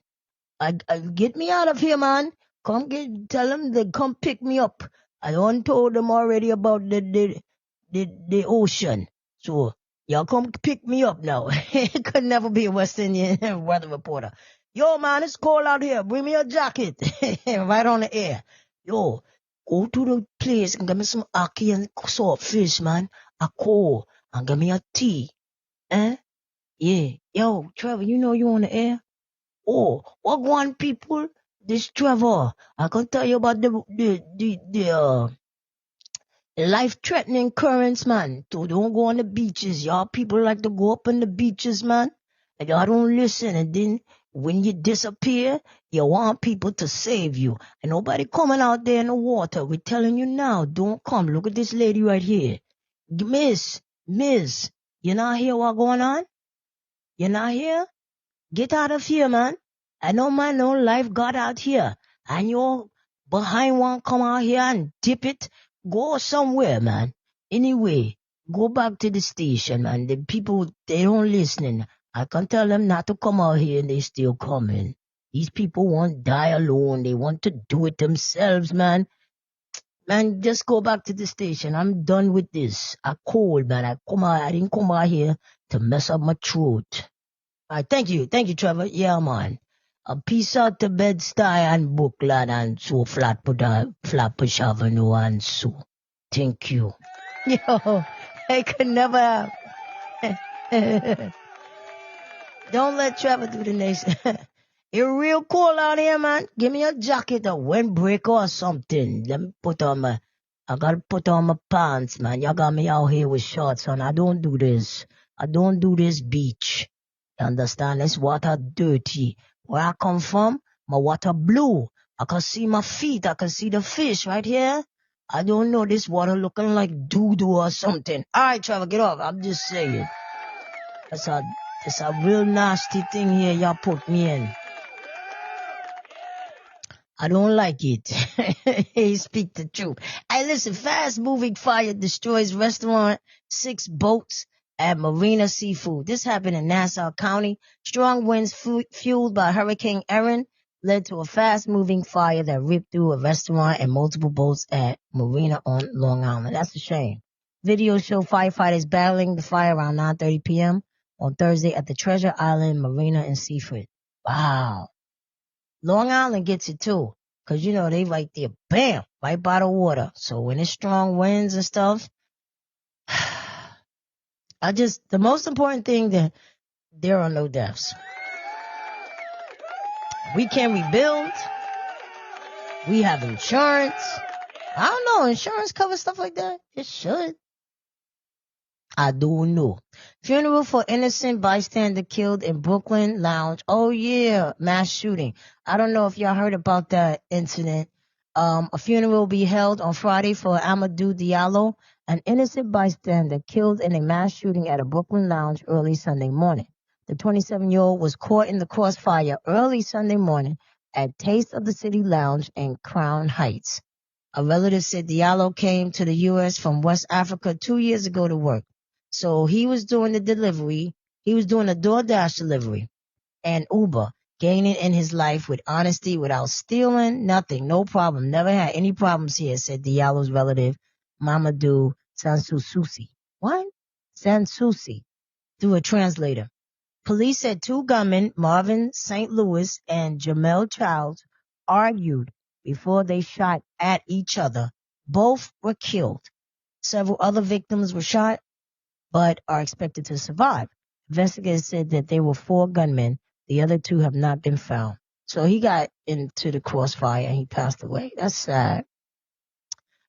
I get me out of here, man. Tell them they come pick me up. I done told them already about the ocean. So, y'all come pick me up now. It could never be a West Indian weather reporter. Yo, man, it's cold out here. Bring me a jacket. Right on the air. Yo, go to the place and get me some ackee and saltfish, man. A coal. And get me a tea. Eh? Yeah. Yo, Trevor, you know you on the air? Oh, what one people? This Trevor. I can tell you about the life-threatening currents, man. So don't go on the beaches. Y'all people like to go up on the beaches, man. And y'all don't listen. And then when you disappear, you want people to save you. And nobody coming out there in the water. We're telling you now, don't come. Look at this lady right here. Miss, you not hear what going on? You not here? Get out of here, man. I know my own life got out here. And you're behind one come out here and dip it. Go somewhere, man. Anyway, go back to the station, man. The people, they don't listening. I can tell them not to come out here and they still coming. These people won't die alone. They want to do it themselves, man. Man, just go back to the station. I'm done with this. I cold, man. I didn't come out here to mess up my throat. All right, thank you, Trevor. Yeah, man. A piece out to Bed-Stuy and Brookland and so Flatbush Avenue and so. Thank you. Yo, I could never have. Don't let Trevor do the next. It's real cold out here, man. Give me a jacket, a windbreaker or something. I gotta put on my pants, man. Y'all got me out here with shorts on. I don't do this. Beach. You understand? This water dirty. Where I come from, my water blue. I can see my feet. I can see the fish right here. I don't know, this water looking like doo-doo or something. All right, Trevor, get off. I'm just saying. That's a real nasty thing here y'all put me in. I don't like it. He speak the truth. Hey, listen, fast-moving fire destroys restaurant, 6 boats at Marina Seafood. This happened in Nassau County. Strong winds fueled by Hurricane Erin led to a fast-moving fire that ripped through a restaurant and multiple boats at Marina on Long Island. That's a shame. Videos show firefighters battling the fire around 9:30 p.m. on Thursday at the Treasure Island Marina and Seafood. Wow. Long Island gets it too. Cause you know, they right there, bam, right by the water. So when it's strong winds and stuff, the most important thing that there are no deaths. We can rebuild. We have insurance. I don't know, insurance covers stuff like that? It should. I don't know. Funeral for innocent bystander killed in Brooklyn lounge. Oh yeah, mass shooting. I don't know if y'all heard about that incident. A funeral will be held on Friday for Amadou Diallo, an innocent bystander killed in a mass shooting at a Brooklyn lounge early Sunday morning. The 27-year-old was caught in the crossfire early Sunday morning at Taste of the City Lounge in Crown Heights. A relative said Diallo came to the U.S. from West Africa 2 years ago to work. So he was doing the delivery. He was doing a DoorDash delivery and Uber, gaining in his life with honesty, without stealing, nothing, no problem. Never had any problems here, said Diallo's relative, Mamadou Sansusi. What? Sansusi, through a translator. Police said 2 gunmen, Marvin St. Louis and Jamel Childs, argued before they shot at each other. Both were killed. Several other victims were shot, but are expected to survive. Investigators said that there were 4 gunmen. The other 2 have not been found. So he got into the crossfire and he passed away. That's sad.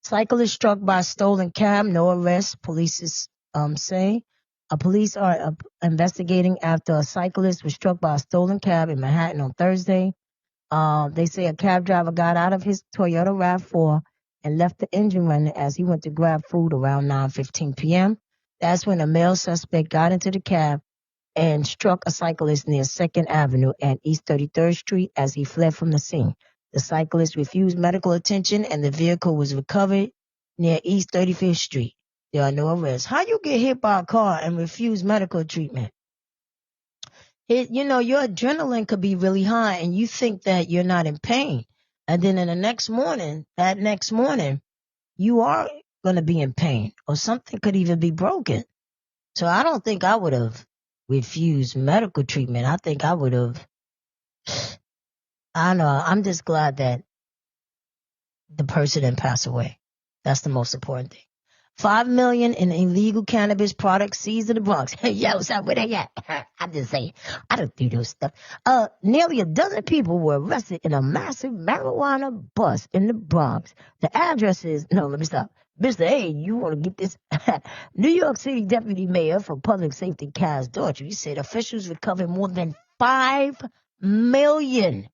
Cyclist struck by a stolen cab. No arrest, police say. Police are investigating after a cyclist was struck by a stolen cab in Manhattan on Thursday. They say a cab driver got out of his Toyota RAV4 and left the engine running as he went to grab food around 9:15 p.m. That's when a male suspect got into the cab and struck a cyclist near 2nd Avenue and East 33rd Street as he fled from the scene. The cyclist refused medical attention and the vehicle was recovered near East 35th Street. There are no arrests. How you get hit by a car and refuse medical treatment? Your adrenaline could be really high and you think that you're not in pain. And then in that next morning, you are going to be in pain or something could even be broken. So I don't think I would have refused medical treatment. I think I would have, I don't know. I'm just glad that the person didn't pass away. That's the most important thing. $5 million in illegal cannabis products seized in the Bronx. Yo, son, where they at? I'm just saying, I don't do those stuff. Nearly a dozen people were arrested in a massive marijuana bust in the Bronx. The address is, no, let me stop. Mr. A, you want to get this? New York City Deputy Mayor for Public Safety Kaz Daughtry said officials recovered more than $5 million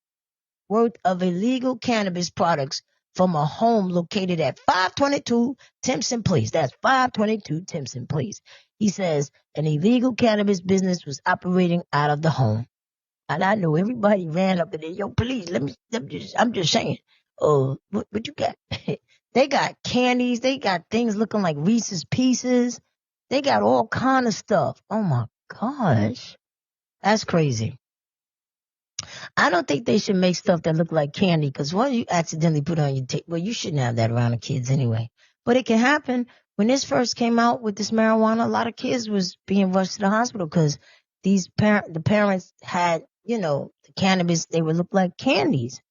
worth of illegal cannabis products from a home located at 522 Timpson Place. That's 522 Timpson Place. He says an illegal cannabis business was operating out of the home. And I know everybody ran up to there. Yo, please, I'm just saying. What you got? They got candies. They got things looking like Reese's Pieces. They got all kind of stuff. Oh my gosh. That's crazy. I don't think they should make stuff that look like candy because once you accidentally put on your well, you shouldn't have that around the kids anyway. But it can happen. When this first came out with this marijuana, a lot of kids was being rushed to the hospital because the parents had, the cannabis, they would look like candies,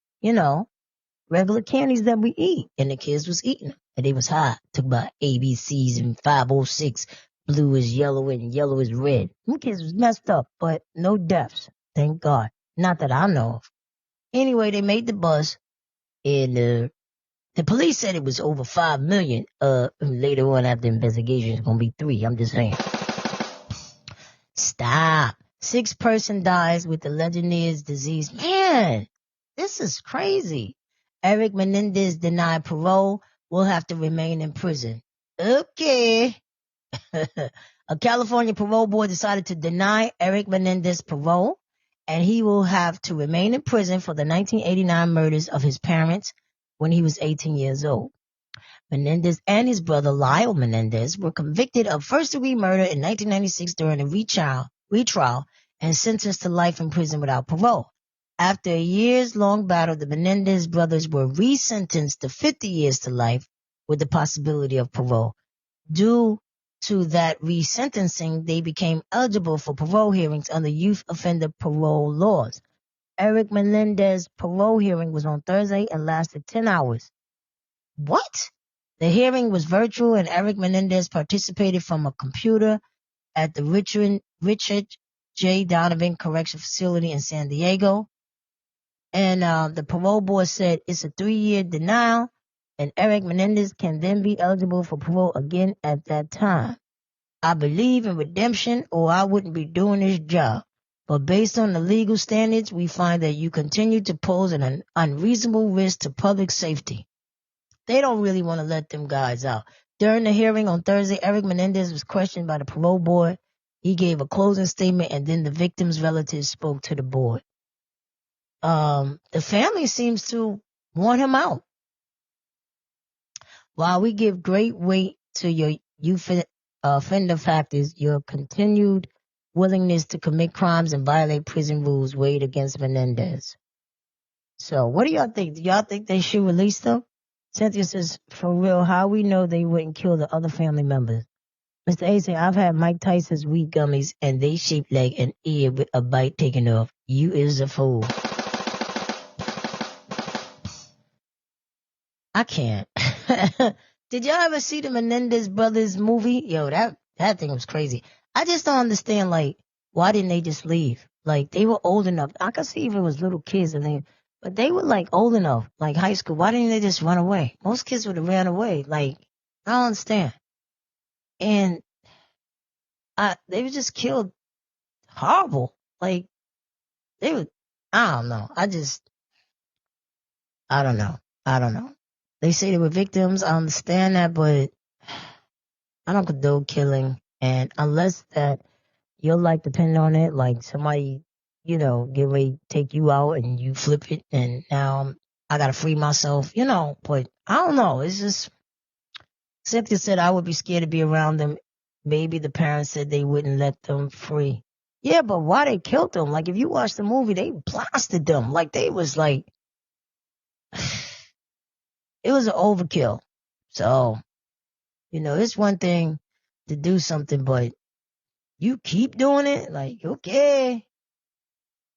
regular candies that we eat. And the kids was eating them. And they was high. Took about ABCs and 506. Blue is yellow and yellow is red. Them kids was messed up, but no deaths. Thank God. Not that I know of. Anyway, they made the bus, and the police said it was over $5 million. Later on after the investigation, it's gonna be 3. I'm just saying. Stop. 6 person dies with the Legionnaire's disease. Man, this is crazy. Eric Menendez denied parole, will have to remain in prison. Okay. A California parole board decided to deny Eric Menendez parole, and he will have to remain in prison for the 1989 murders of his parents when he was 18 years old. Menendez and his brother Lyle Menendez were convicted of first-degree murder in 1996 during a retrial and sentenced to life in prison without parole. After a years-long battle, the Menendez brothers were resentenced to 50 years to life with the possibility of parole. Due to that resentencing, they became eligible for parole hearings under youth offender parole laws. Eric Menendez's parole hearing was on Thursday and lasted 10 hours. What? The hearing was virtual, and Eric Menendez participated from a computer at the Richard J. Donovan Correctional Facility in San Diego. And the parole board said it's a 3-year denial, and Eric Menendez can then be eligible for parole again at that time. I believe in redemption, or I wouldn't be doing this job. But based on the legal standards, we find that you continue to pose an unreasonable risk to public safety. They don't really want to let them guys out. During the hearing on Thursday, Eric Menendez was questioned by the parole board. He gave a closing statement, and then the victim's relatives spoke to the board. The family seems to want him out. While we give great weight to your youth offender factors, your continued willingness to commit crimes and violate prison rules weighed against Menendez. So what do y'all think? Do y'all think they should release them? Cynthia says, for real, how we know they wouldn't kill the other family members? Mr. A said, I've had Mike Tyson's wheat gummies and they shaped like an ear with a bite taken off. You is a fool. I can't. Did y'all ever see the Menendez brothers movie? Yo, that thing was crazy. I just don't understand, like, why didn't they just leave? Like, they were old enough. I could see if it was little kids, but they were, like, old enough, like high school. Why didn't they just run away? Most kids would have ran away. Like, I don't understand. And they were just killed horrible. Like, I don't know. I don't know. They say they were victims. I understand that, but I don't condone killing. And unless that your life depends on it, like somebody, get ready to take you out and you flip it and now I gotta free myself, but I don't know. It's just, Cynthia said I would be scared to be around them. Maybe the parents said they wouldn't let them free. Yeah, but why they killed them? Like if you watch the movie, they blasted them. Like they was like, it was an overkill. So, it's one thing to do something, but you keep doing it, like, okay,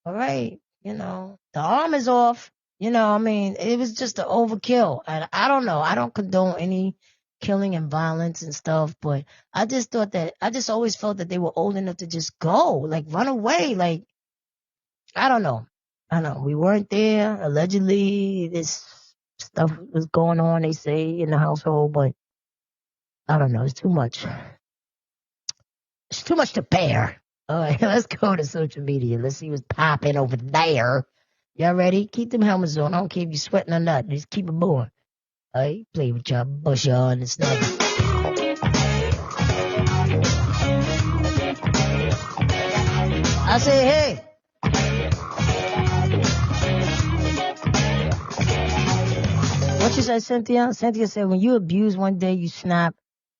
all right, the arm is off, it was just an overkill. And I don't know, I don't condone any killing and violence and stuff, but I just always felt that they were old enough to just go, like run away, like, I don't know, we weren't there, allegedly, this stuff was going on, they say, in the household, but I don't know, it's too much. It's too much to bear. All right, let's go to social media. Let's see what's popping over there. Y'all ready? Keep them helmets on. I don't care if you're sweating or not. Just keep it moving. All right, play with y'all, bush y'all and it's nothing. I say, hey. What you said, Cynthia? Cynthia said, when you abuse one day, you snap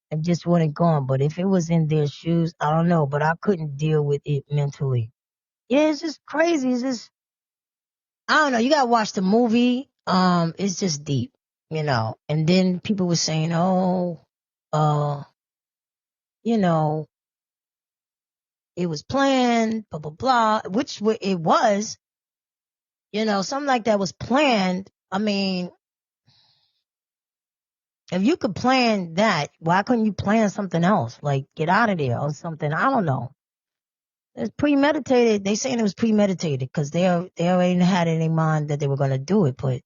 and just want it gone. But if it was in their shoes, I don't know. But I couldn't deal with it mentally. Yeah, it's just crazy. It's just, I don't know. You gotta watch the movie. It's just deep, And then people were saying, it was planned, blah, blah, blah, which it was, something like that was planned. I mean, if you could plan that, why couldn't you plan something else? Like, get out of there or something. I don't know. It's premeditated. They saying it was premeditated because they already had in their mind that they were going to do it. But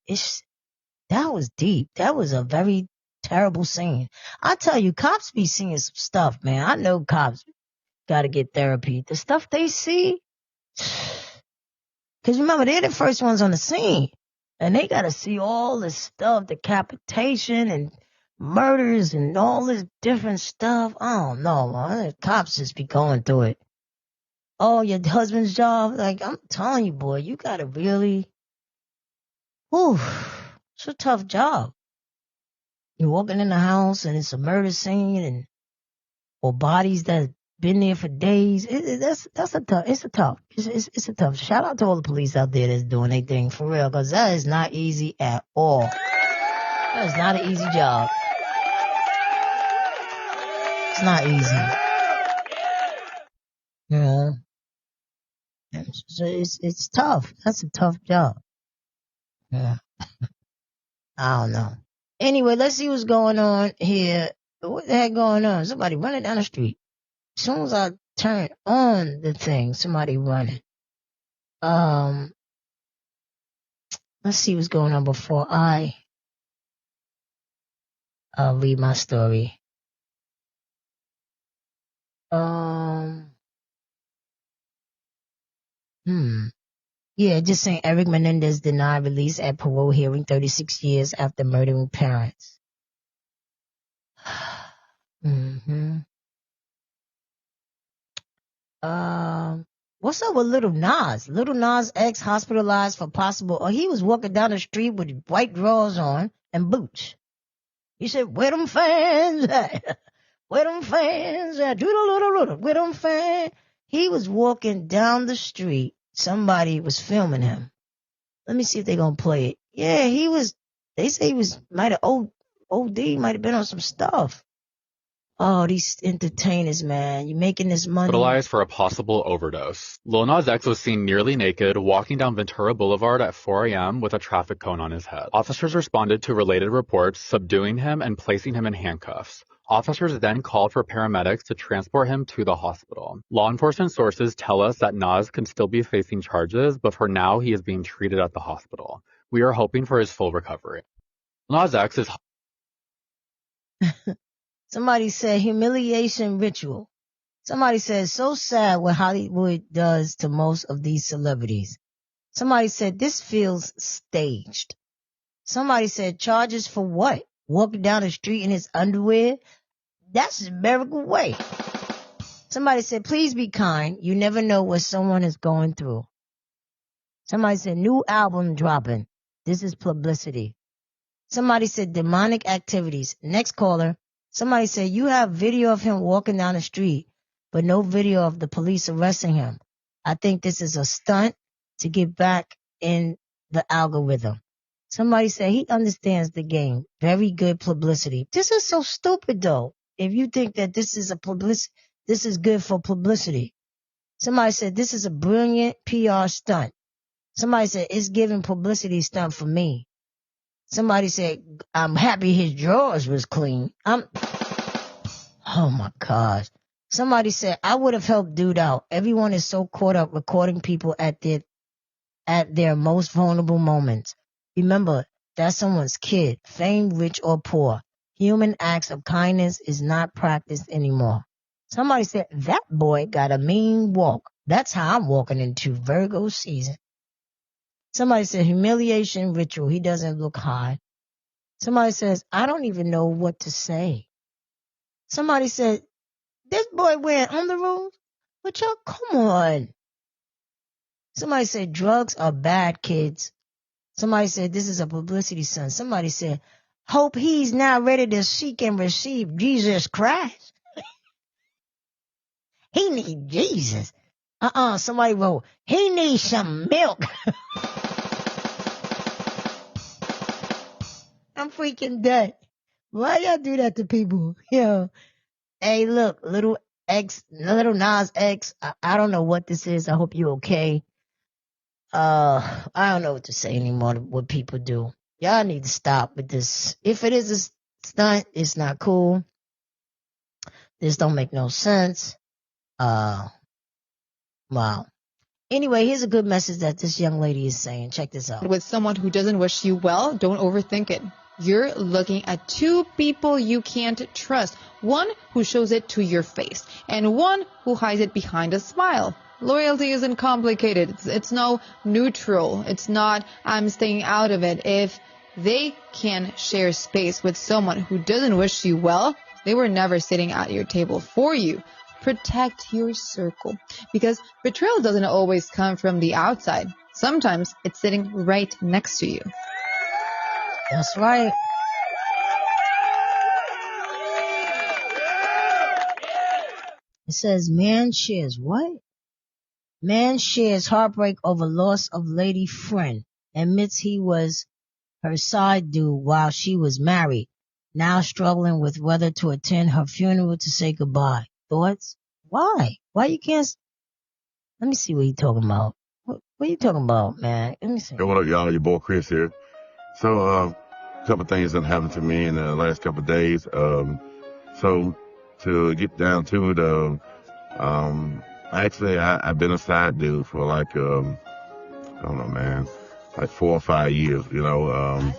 that was deep. That was a very terrible scene. I tell you, cops be seeing some stuff, man. I know cops got to get therapy. The stuff they see, because remember, they're the first ones on the scene. And they got to see all this stuff, decapitation and murders and all this different stuff. I don't know, man. The cops just be going through it. Oh, your husband's job? Like, I'm telling you, boy, you got to really, whew, it's a tough job. You're walking in the house and it's a murder scene or bodies that been there for days. It's a tough. Shout out to all the police out there that's doing their thing for real, because that is not easy at all. That is not an easy job. It's not easy. You know, so it's tough. That's a tough job. Yeah. I don't know. Anyway, let's see what's going on here. What the heck going on? Somebody running down the street. As soon as I turn on the thing, somebody running. Let's see what's going on before I read my story. Yeah, just saying Eric Menedez denied release at parole hearing 36 years after murdering parents. What's up with Little Nas? Little Nas X hospitalized for possible, he was walking down the street with white drawers on and boots. He said, where them fans at? Where them fans at? Where them fans? He was walking down the street. Somebody was filming him. Let me see if they're going to play it. Yeah, they say he might have OD, might have been on some stuff. Oh, these entertainers, man. You making this money. Hospitalized for a possible overdose. Lil Nas X was seen nearly naked walking down Ventura Boulevard at 4 a.m. with a traffic cone on his head. Officers responded to related reports, subduing him and placing him in handcuffs. Officers then called for paramedics to transport him to the hospital. Law enforcement sources tell us that Nas can still be facing charges, but for now he is being treated at the hospital. We are hoping for his full recovery. Nas X is... Somebody said humiliation ritual. Somebody said so sad what Hollywood does to most of these celebrities. Somebody said this feels staged. Somebody said charges for what? Walking down the street in his underwear? That's his American way. Somebody said, please be kind. You never know what someone is going through. Somebody said, new album dropping. This is publicity. Somebody said, demonic activities. Next caller. Somebody said, you have video of him walking down the street, but no video of the police arresting him. I think this is a stunt to get back in the algorithm. Somebody said he understands the game. Very good publicity. This is so stupid, though. If you think that this is this is good for publicity. Somebody said this is a brilliant PR stunt. Somebody said it's giving publicity stunt for me. Somebody said I'm happy his drawers was clean. Oh my gosh. Somebody said I would have helped dude out. Everyone is so caught up recording people at their most vulnerable moments. Remember, that's someone's kid, fame, rich or poor. Human acts of kindness is not practiced anymore. Somebody said, that boy got a mean walk. That's how I'm walking into Virgo season. Somebody said, humiliation ritual. He doesn't look high. Somebody says, I don't even know what to say. Somebody said, this boy wearing underoos? But y'all, come on. Somebody said, drugs are bad, kids. Somebody said, this is a publicity stunt. Somebody said, hope he's now ready to seek and receive Jesus Christ. He need Jesus. Somebody wrote, he needs some milk. I'm freaking dead. Why y'all do that to people? Yo. Hey, look, little Nas X. I don't know what this is. I hope you're okay. I don't know what to say anymore, what people do. Y'all need to stop with this. If it is a stunt, it's not cool. This don't make no sense. Wow. Anyway, here's a good message that this young lady is saying. Check this out. With someone who doesn't wish you well, don't overthink it. You're looking at two people you can't trust. One who shows it to your face and one who hides it behind a smile. Loyalty isn't complicated. It's no neutral. It's not I'm staying out of it. If they can share space with someone who doesn't wish you well, they were never sitting at your table for you. Protect your circle, because betrayal doesn't always come from the outside. Sometimes it's sitting right next to you. That's right. It says man shares what? Man shares heartbreak over loss of lady friend. Admits he was her side dude while she was married. Now struggling with whether to attend her funeral to say goodbye. Thoughts? Why? Why you can't? Let me see what you talking about. What you talking about, man? Let me see. Hey, what up, y'all? Your boy Chris here. So, a couple things that happened to me in the last couple of days. So, to get down to it, actually, I've been a side dude for like, I don't know, man, like 4 or 5 years, and,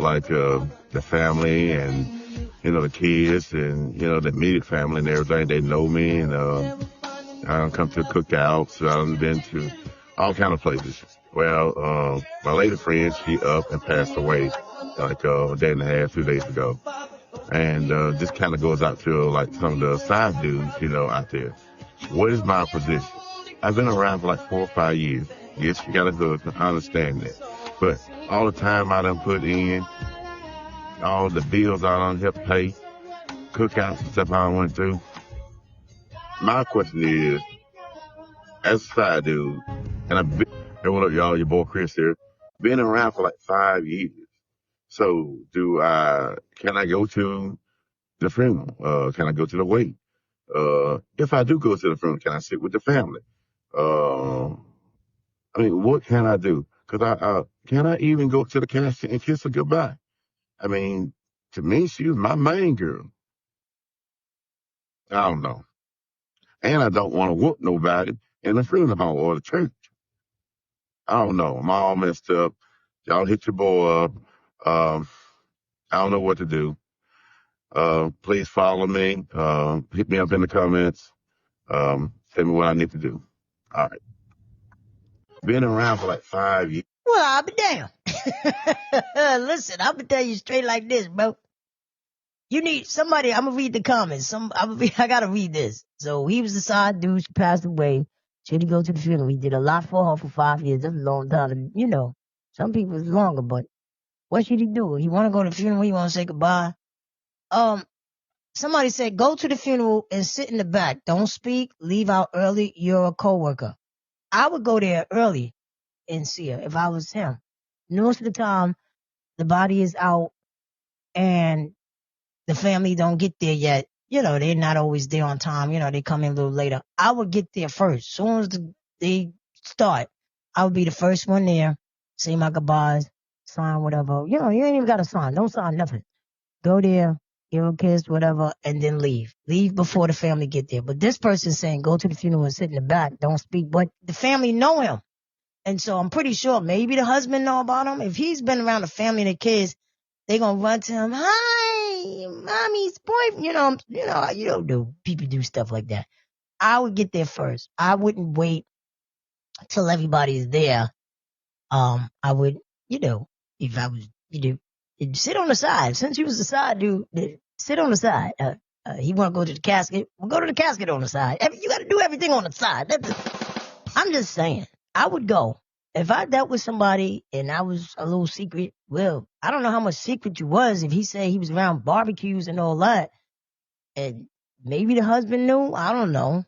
like, the family and, the kids and, the immediate family and everything, they know me, and, I done come to cookouts, I done been to all kind of places. Well, my lady friend, she up and passed away like a day and a half, 2 days ago. And this kind of goes out to like some of the side dudes, out there. What is my position? I've been around for like 4 or 5 years. Yes, you got a husband, I understand that. But all the time I done put in, all the bills I done helped pay, cookouts and stuff I done went through. My question is, as a side dude, and I've been, hey, what up, y'all? Your boy Chris here. Been around for like 5 years. So, can I go to the funeral? Can I go to the wake? If I do go to the funeral, can I sit with the family? What can I do? Can I even go to the casket and kiss her goodbye? To me, she was my main girl. I don't know. And I don't want to whoop nobody in the funeral home or the church. I don't know. I'm all messed up. Y'all hit your boy up. I don't know what to do. Please follow me. Hit me up in the comments. Tell me what I need to do. All right. Been around for like 5 years. Well, I'll be damned. Listen, I'm gonna tell you straight like this, bro. You need somebody. I'm gonna read the comments. I gotta read this. So he was the side dude. She passed away. Should he go to the funeral? He did a lot for her for 5 years. That's a long time. Some people it's longer, but what should he do? He want to go to the funeral. He want to say goodbye. Somebody said go to the funeral and sit in the back. Don't speak. Leave out early. You're a coworker. I would go there early and see her if I was him. Most of the time, the body is out and the family don't get there yet. They're not always there on time. They come in a little later. I would get there first. As soon as they start, I would be the first one there, say my goodbyes, sign whatever. You ain't even got to sign. Don't sign nothing. Go there, give a kiss, whatever, and then leave. Leave before the family get there. But this person's saying go to the funeral and sit in the back. Don't speak. But the family know him. And so I'm pretty sure maybe the husband know about him. If he's been around the family and the kids, they gonna run to him. Hi, mommy's boyfriend. People do stuff like that. I would get there first. I wouldn't wait till everybody's there. I would, if I was, sit on the side. Since you was the side dude, sit on the side. He want to go to the casket. We'll go to the casket on the side. You got to do everything on the side. I'm just saying. I would go. If I dealt with somebody and I was a little secret, well, I don't know how much secret you was if he said he was around barbecues and all that. And maybe the husband knew. I don't know.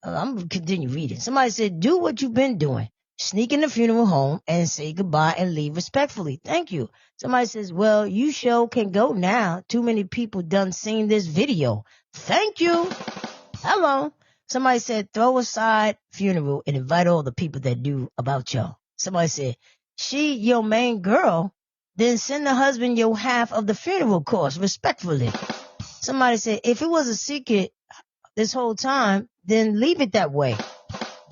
I'm going to continue reading. Somebody said, do what you've been doing. Sneak in the funeral home and say goodbye and leave respectfully. Thank you. Somebody says, well, you sure can go now. Too many people done seen this video. Thank you. Hello. Somebody said, throw aside funeral and invite all the people that do about y'all. Somebody said, she your main girl, then send the husband your half of the funeral cost respectfully. Somebody said, if it was a secret this whole time, then leave it that way.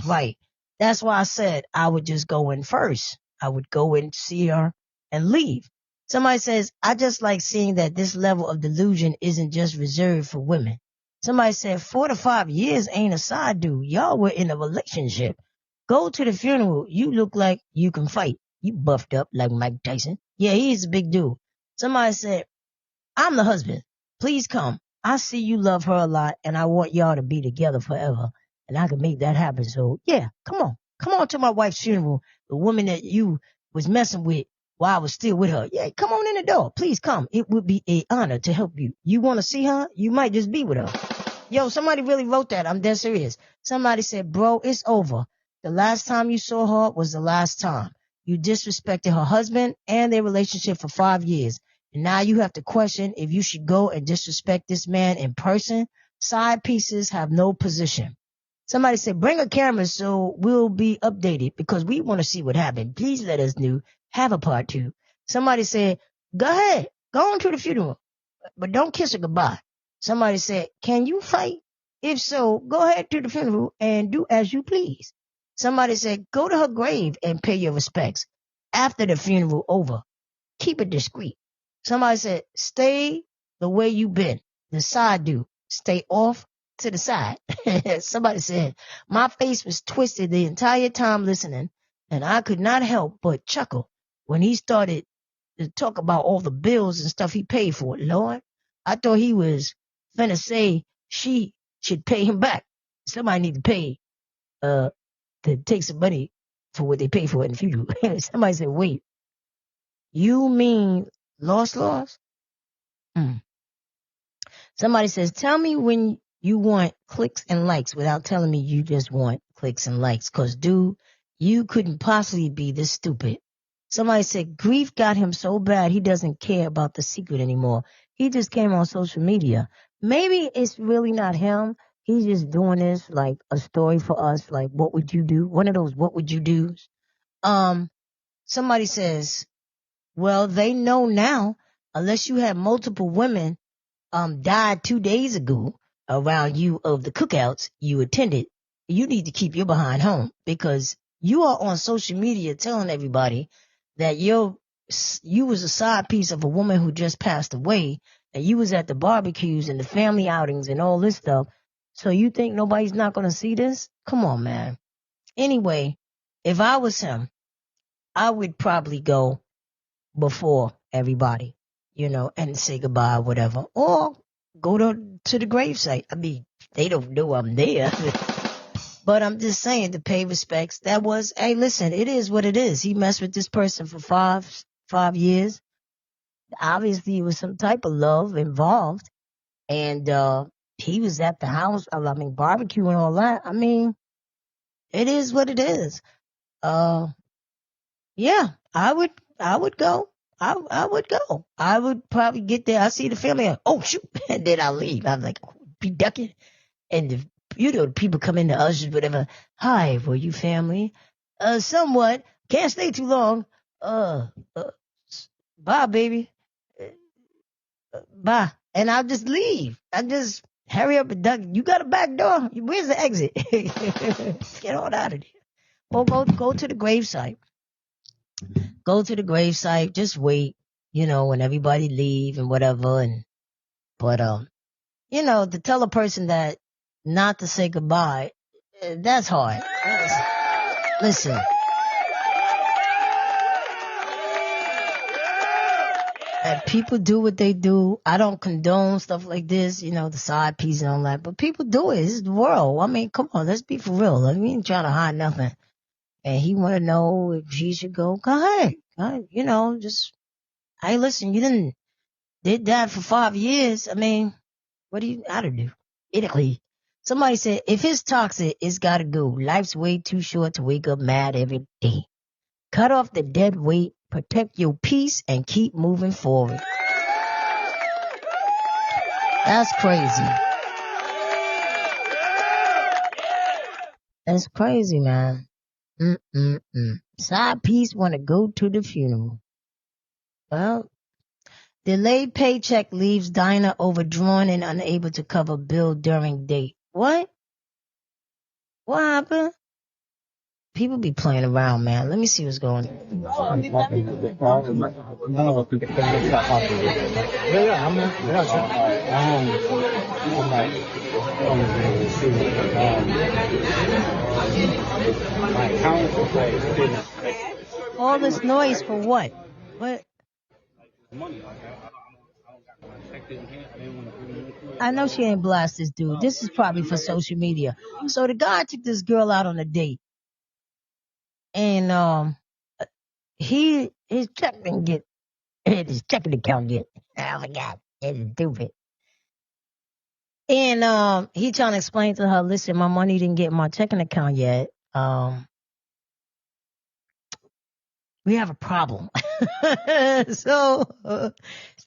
Right. That's why I said I would just go in first. I would go in, see her, and leave. Somebody says, I just like seeing that this level of delusion isn't just reserved for women. Somebody said 4 to 5 years ain't a side dude. Y'all were in a relationship. Go to the funeral. You look like you can fight. You buffed up like Mike Tyson. Yeah, he's a big dude. Somebody said, I'm the husband. Please come. I see you love her a lot, and I want y'all to be together forever. And I can make that happen. So, yeah, come on. Come on to my wife's funeral. The woman that you was messing with while I was still with her. Yeah, come on in the door. Please come. It would be an honor to help you. You want to see her? You might just be with her. Yo, somebody really wrote that. I'm dead serious. Somebody said, bro, it's over. The last time you saw her was the last time. You disrespected her husband and their relationship for 5 years. And now you have to question if you should go and disrespect this man in person. Side pieces have no position. Somebody said, bring a camera so we'll be updated because we want to see what happened. Please let us know. Have a part 2. Somebody said, go ahead. Go on to the funeral, but don't kiss her goodbye. Somebody said, can you fight? If so, go ahead to the funeral and do as you please. Somebody said, go to her grave and pay your respects. After the funeral over, keep it discreet. Somebody said, stay the way you been. The side dude, stay off to the side. Somebody said, my face was twisted the entire time listening, and I could not help but chuckle when he started to talk about all the bills and stuff he paid for. Lord, I thought he was finna say she should pay him back. Somebody need to pay, to take some money for what they pay for in the future. Somebody said, wait, you mean lost? Somebody says, tell me when you want clicks and likes without telling me you just want clicks and likes. Cause dude, you couldn't possibly be this stupid. Somebody said grief got him so bad he doesn't care about the secret anymore. He just came on social media. Maybe it's really not him. He's just doing this like a story for us. Like, what would you do? One of those what would you do's. Somebody says, well, they know now, unless you had multiple women died 2 days ago around you of the cookouts you attended, you need to keep your behind home because you are on social media telling everybody that you was a side piece of a woman who just passed away and you was at the barbecues and the family outings and all this stuff. So you think nobody's not going to see this? Come on, man. Anyway, if I was him, I would probably go before everybody, and say goodbye or whatever. Or go to the gravesite. I mean, they don't know I'm there. But I'm just saying to pay respects. That was, hey, listen, it is what it is. He messed with this person for five years. Obviously, there was some type of love involved. And he was at the house, barbecue and all that. I mean, it is what it is. Yeah, I would go. I would go. I would probably get there. I see the family. Oh, shoot. And then I'll leave. I'm like, be ducking. And the people come in, the ushers, whatever. Hi, were you family? Somewhat. Can't stay too long. Bye, baby. Bye. And I'll just leave. I just hurry up and duck. You got a back door? Where's the exit? Get on out of there. Or go to the gravesite. Go to the gravesite. Just wait, when everybody leave and whatever. But to tell a person that not to say goodbye, that's hard. Listen. And people do what they do. I don't condone stuff like this, the side piece and all that. But people do it. This is the world. I mean, come on, let's be for real. We ain't trying to hide nothing. And he want to know if he should go. Go ahead. Just, hey, listen, you did that for 5 years. I mean, what do you got to do? Italy. Somebody said, if it's toxic, it's got to go. Life's way too short to wake up mad every day. Cut off the dead weight, protect your peace, and keep moving forward. That's crazy. That's crazy, man. Side piece want to go to the funeral. Well, delayed paycheck leaves diner overdrawn and unable to cover bill during date. What? What happened? People be playing around, man. Let me see what's going on. All this noise for what? What? I know she ain't blast this dude. This is probably for social media. So the guy took this girl out on a date, and his check didn't get his checking account get. I forgot. It's stupid. And he trying to explain to her, listen, my money didn't get in my checking account yet. We have a problem. So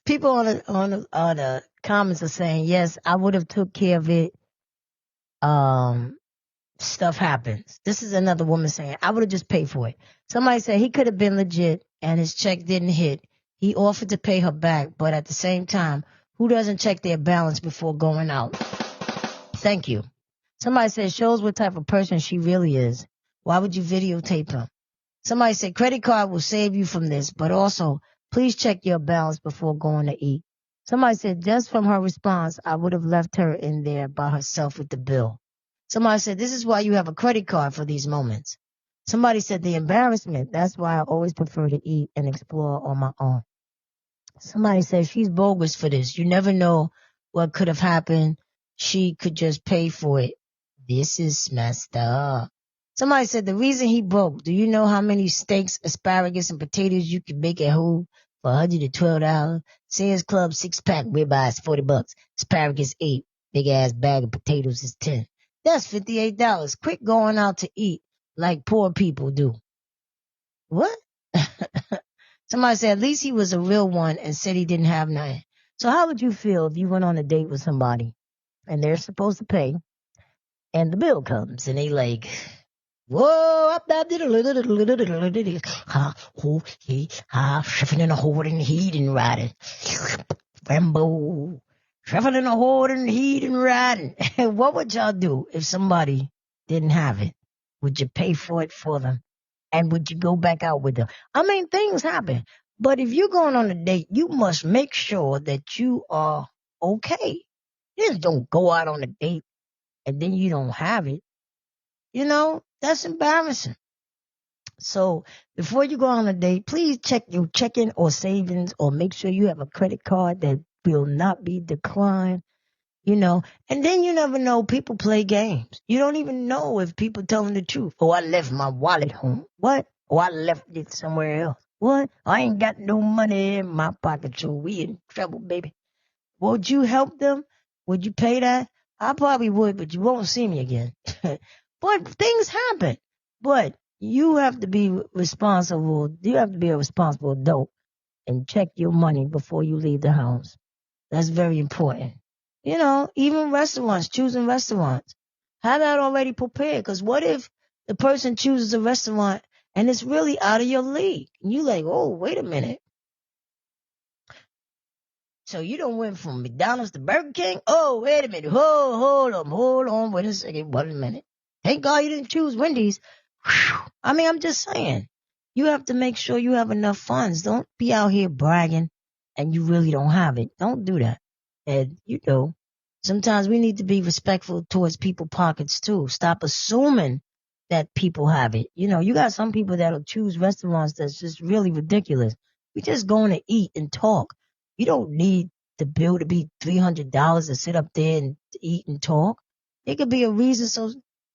people on the comments are saying, yes, I would have took care of it. Stuff happens. This is another woman saying, I would have just paid for it. Somebody said he could have been legit and his check didn't hit. He offered to pay her back, but at the same time, who doesn't check their balance before going out? Thank you. Somebody said, shows what type of person she really is. Why would you videotape him? Somebody said, credit card will save you from this, but also, please check your balance before going to eat. Somebody said, just from her response, I would have left her in there by herself with the bill. Somebody said, this is why you have a credit card for these moments. Somebody said, the embarrassment, that's why I always prefer to eat and explore on my own. Somebody said, she's bogus for this. You never know what could have happened. She could just pay for it. This is messed up. Somebody said, the reason he broke, do you know how many steaks, asparagus, and potatoes you can make at home for $112? Sam's Club 6-pack ribeyes $40. Asparagus 8. Big ass bag of potatoes is 10. That's $58. Quit going out to eat like poor people do. What? Somebody said, at least he was a real one and said he didn't have nothing. So how would you feel if you went on a date with somebody and they're supposed to pay and the bill comes and they like, whoa, up that shuffling in a horde and heat and riding. Rambo, shuffling in a horde and heat and riding. What would y'all do if somebody didn't have it? Would you pay for it for them? And would you go back out with them? I mean, things happen. But if you're going on a date, you must make sure that you are okay. You just don't go out on a date and then you don't have it. You know, that's embarrassing. So before you go on a date, please check your checking or savings or make sure you have a credit card that will not be declined. You know, and then you never know. People play games. You don't even know if people telling the truth. Oh, I left my wallet home. What? Oh, I left it somewhere else. What? I ain't got no money in my pocket, so we in trouble, baby. Would you help them? Would you pay that? I probably would, but you won't see me again. But things happen. But you have to be responsible. You have to be a responsible adult and check your money before you leave the house. That's very important. You know, even restaurants, choosing restaurants. Have that already prepared. Because what if the person chooses a restaurant and it's really out of your league? And you like, oh, wait a minute. So you don't went from McDonald's to Burger King? Oh, wait a minute. Hold on. Wait a second. Wait a minute. Thank God you didn't choose Wendy's. Whew. I mean, I'm just saying. You have to make sure you have enough funds. Don't be out here bragging and you really don't have it. Don't do that. And, you know, sometimes we need to be respectful towards people's pockets too. Stop assuming that people have it. You know, you got some people that'll choose restaurants that's just really ridiculous. We just going to eat and talk. You don't need the bill to be $300 to sit up there and eat and talk. It could be a reason. So,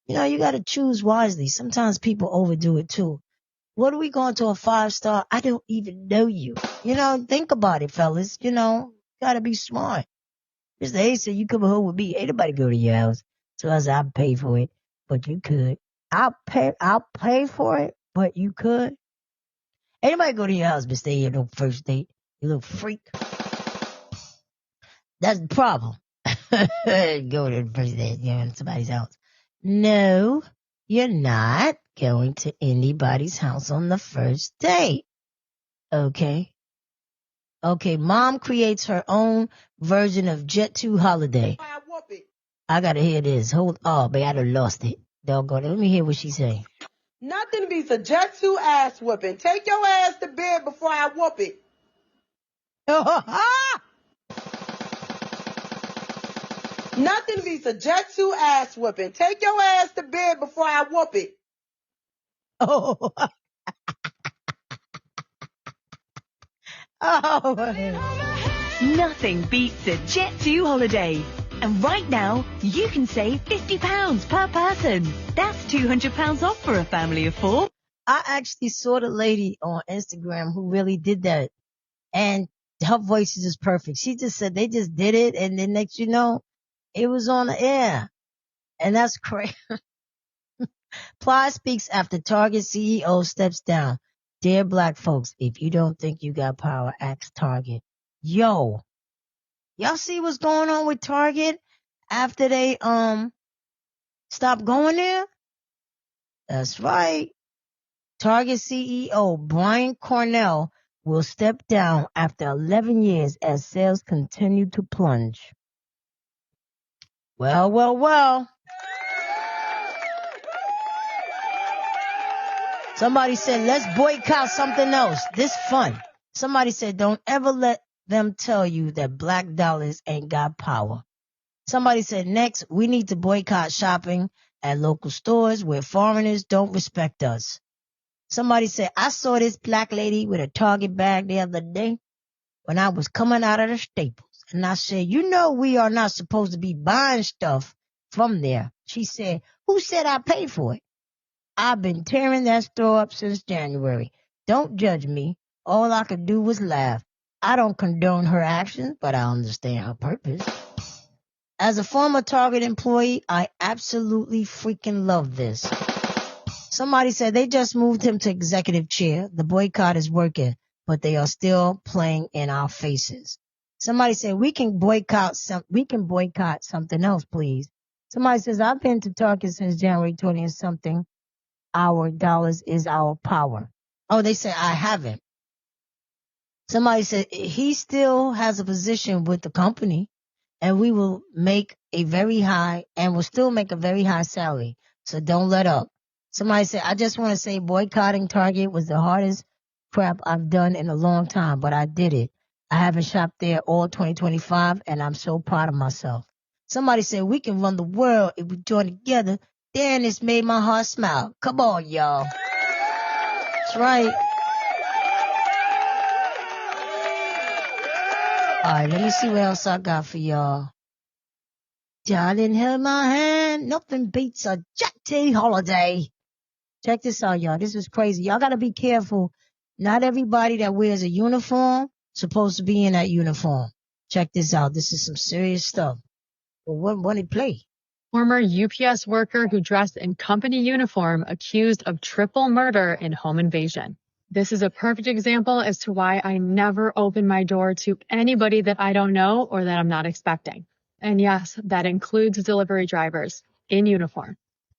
you know, you got to choose wisely. Sometimes people overdo it too. What are we going to a 5-star? I don't even know you. You know, think about it, fellas. You know, got to be smart. Mr. Hayes said, you come home with me. Ain't nobody go to your house. So I said, I'll pay for it, but you could. I'll pay for it, but you could. Ain't nobody go to your house, but stay here no first date. You little freak. That's the problem. Go to the first date, you know, in somebody's house. No, you're not going to anybody's house on the first date. Okay. Okay, mom creates her own version of Jet 2 Holiday. I gotta hear this. Babe, I done lost it. Doggone it. Let me hear what she say. Nothing beats a Jet 2 ass whooping. Take your ass to bed before I whoop it. Nothing beats a Jet 2 ass whooping. Take your ass to bed before I whoop it. Oh. Oh. Nothing beats a Jet 2 holiday. And right now, you can save £50 per person. That's £200 off for a family of 4. I actually saw the lady on Instagram who really did that. And her voice is just perfect. She just said they just did it, and then next you know, it was on the air. And that's crazy. Ply speaks after Target CEO steps down. Dear black folks, if you don't think you got power, ask Target. Yo, y'all see what's going on with Target after they stopped going there? That's right. Target CEO Brian Cornell will step down after 11 years as sales continue to plunge. Well. Somebody said, let's boycott something else. This fun. Somebody said, don't ever let them tell you that black dollars ain't got power. Somebody said, next, we need to boycott shopping at local stores where foreigners don't respect us. Somebody said, I saw this black lady with a Target bag the other day when I was coming out of the Staples. And I said, you know we are not supposed to be buying stuff from there. She said, who said I paid for it? I've been tearing that store up since January. Don't judge me. All I could do was laugh. I don't condone her actions, but I understand her purpose. As a former Target employee, I absolutely freaking love this. Somebody said they just moved him to executive chair. The boycott is working, but they are still playing in our faces. Somebody said we can boycott something else, please. Somebody says I've been to Target since January 20th something. Our dollars is our power. Oh, they said I haven't. Somebody said he still has a position with the company and we will make a very high and will still make a very high salary. So don't let up. Somebody said, I just want to say boycotting Target was the hardest crap I've done in a long time, but I did it. I haven't shopped there all 2025 and I'm so proud of myself. Somebody said we can run the world if we join together. Damn, it's made my heart smile. Come on, y'all. That's right. All right, let me see what else I got for y'all. Darling, held my hand. Nothing beats a Jet 2 holiday. Check this out, y'all. This is crazy. Y'all got to be careful. Not everybody that wears a uniform supposed to be in that uniform. Check this out. This is some serious stuff. Well, what did it play? Former UPS worker who dressed in company uniform accused of triple murder in home invasion. This is a perfect example as to why I never open my door to anybody that I don't know or that I'm not expecting. And yes, that includes delivery drivers in uniform.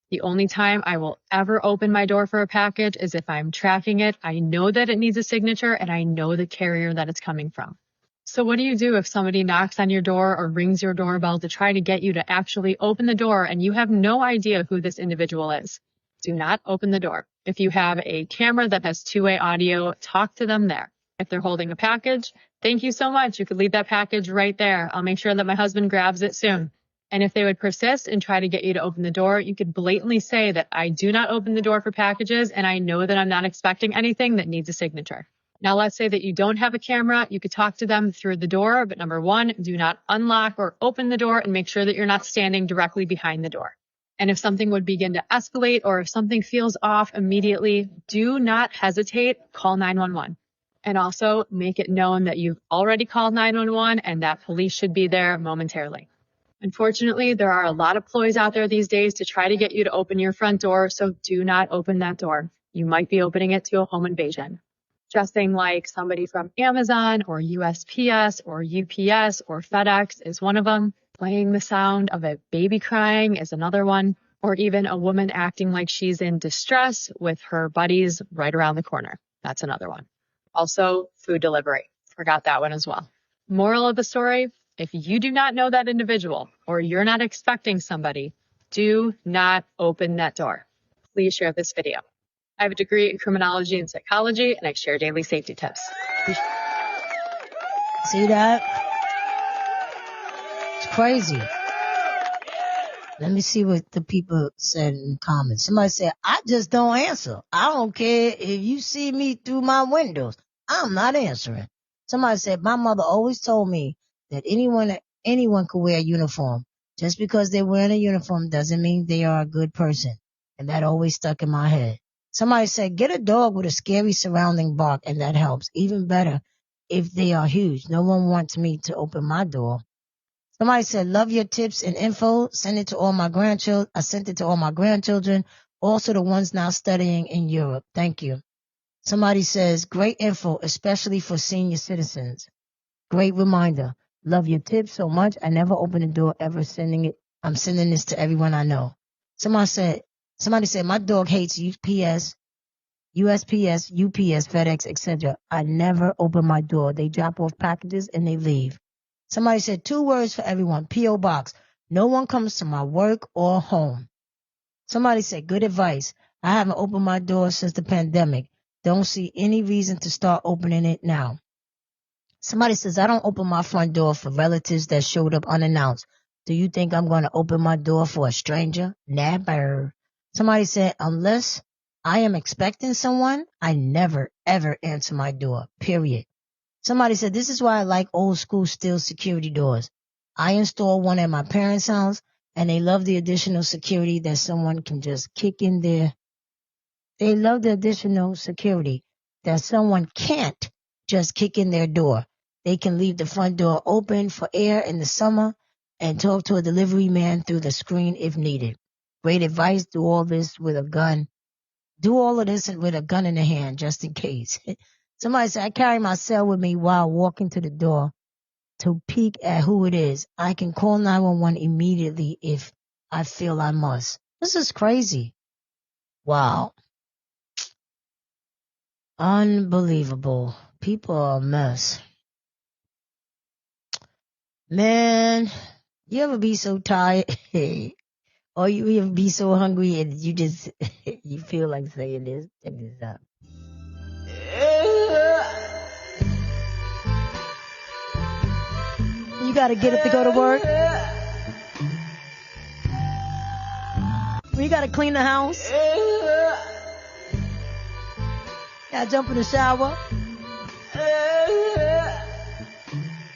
The only time I will ever open my door for a package is if I'm tracking it. I know that it needs a signature and I know the carrier that it's coming from. So what do you do if somebody knocks on your door or rings your doorbell to try to get you to actually open the door and you have no idea who this individual is? Do not open the door. If you have a camera that has two-way audio, talk to them there. If they're holding a package, thank you so much. You could leave that package right there. I'll make sure that my husband grabs it soon. And if they would persist and try to get you to open the door, you could blatantly say that I do not open the door for packages and I know that I'm not expecting anything that needs a signature. Now, let's say that you don't have a camera. You could talk to them through the door, but number one, do not unlock or open the door and make sure that you're not standing directly behind the door. And if something would begin to escalate or if something feels off immediately, do not hesitate. Call 911. And also make it known that you've already called 911 and that police should be there momentarily. Unfortunately, there are a lot of ploys out there these days to try to get you to open your front door, so do not open that door. You might be opening it to a home invasion. Dressing like somebody from Amazon or USPS or UPS or FedEx is one of them. Playing the sound of a baby crying is another one. Or even a woman acting like she's in distress with her buddies right around the corner. That's another one. Also, food delivery. Forgot that one as well. Moral of the story, if you do not know that individual or you're not expecting somebody, do not open that door. Please share this video. I have a degree in criminology and psychology, and I share daily safety tips. See that? It's crazy. Let me see what the people said in the comments. Somebody said, I just don't answer. I don't care if you see me through my windows. I'm not answering. Somebody said, my mother always told me that anyone could wear a uniform. Just because they're wearing a uniform doesn't mean they are a good person. And that always stuck in my head. Somebody said, get a dog with a scary surrounding bark, and that helps. Even better if they are huge. No one wants me to open my door. Somebody said, love your tips and info. Send it to all my grandchildren. I sent it to all my grandchildren. Also the ones now studying in Europe. Thank you. Somebody says, great info, especially for senior citizens. Great reminder. Love your tips so much. I never open the door ever sending it. I'm sending this to everyone I know. Somebody said, my dog hates UPS, FedEx, etc. I never open my door. They drop off packages and they leave. Somebody said 2 words for everyone. P.O. Box. No one comes to my work or home. Somebody said good advice. I haven't opened my door since the pandemic. Don't see any reason to start opening it now. Somebody says I don't open my front door for relatives that showed up unannounced. Do you think I'm going to open my door for a stranger? Never. Somebody said unless I am expecting someone, I never ever answer my door. Period. Somebody said, this is why I like old school steel security doors. I installed one at my parents' house, and they love the additional security that someone can just kick in there. They love the additional security that someone can't just kick in their door. They can leave the front door open for air in the summer and talk to a delivery man through the screen if needed. Great advice. Do all this with a gun. Do all of this with a gun in the hand, just in case. Somebody said, I carry my cell with me while walking to the door to peek at who it is. I can call 911 immediately if I feel I must. This is crazy. Wow. Unbelievable. People are a mess. Man, you ever be so tired? Or you ever be so hungry and you just, you feel like saying this? Check this out. You gotta get up to go to work. You gotta clean the house. Gotta jump in the shower.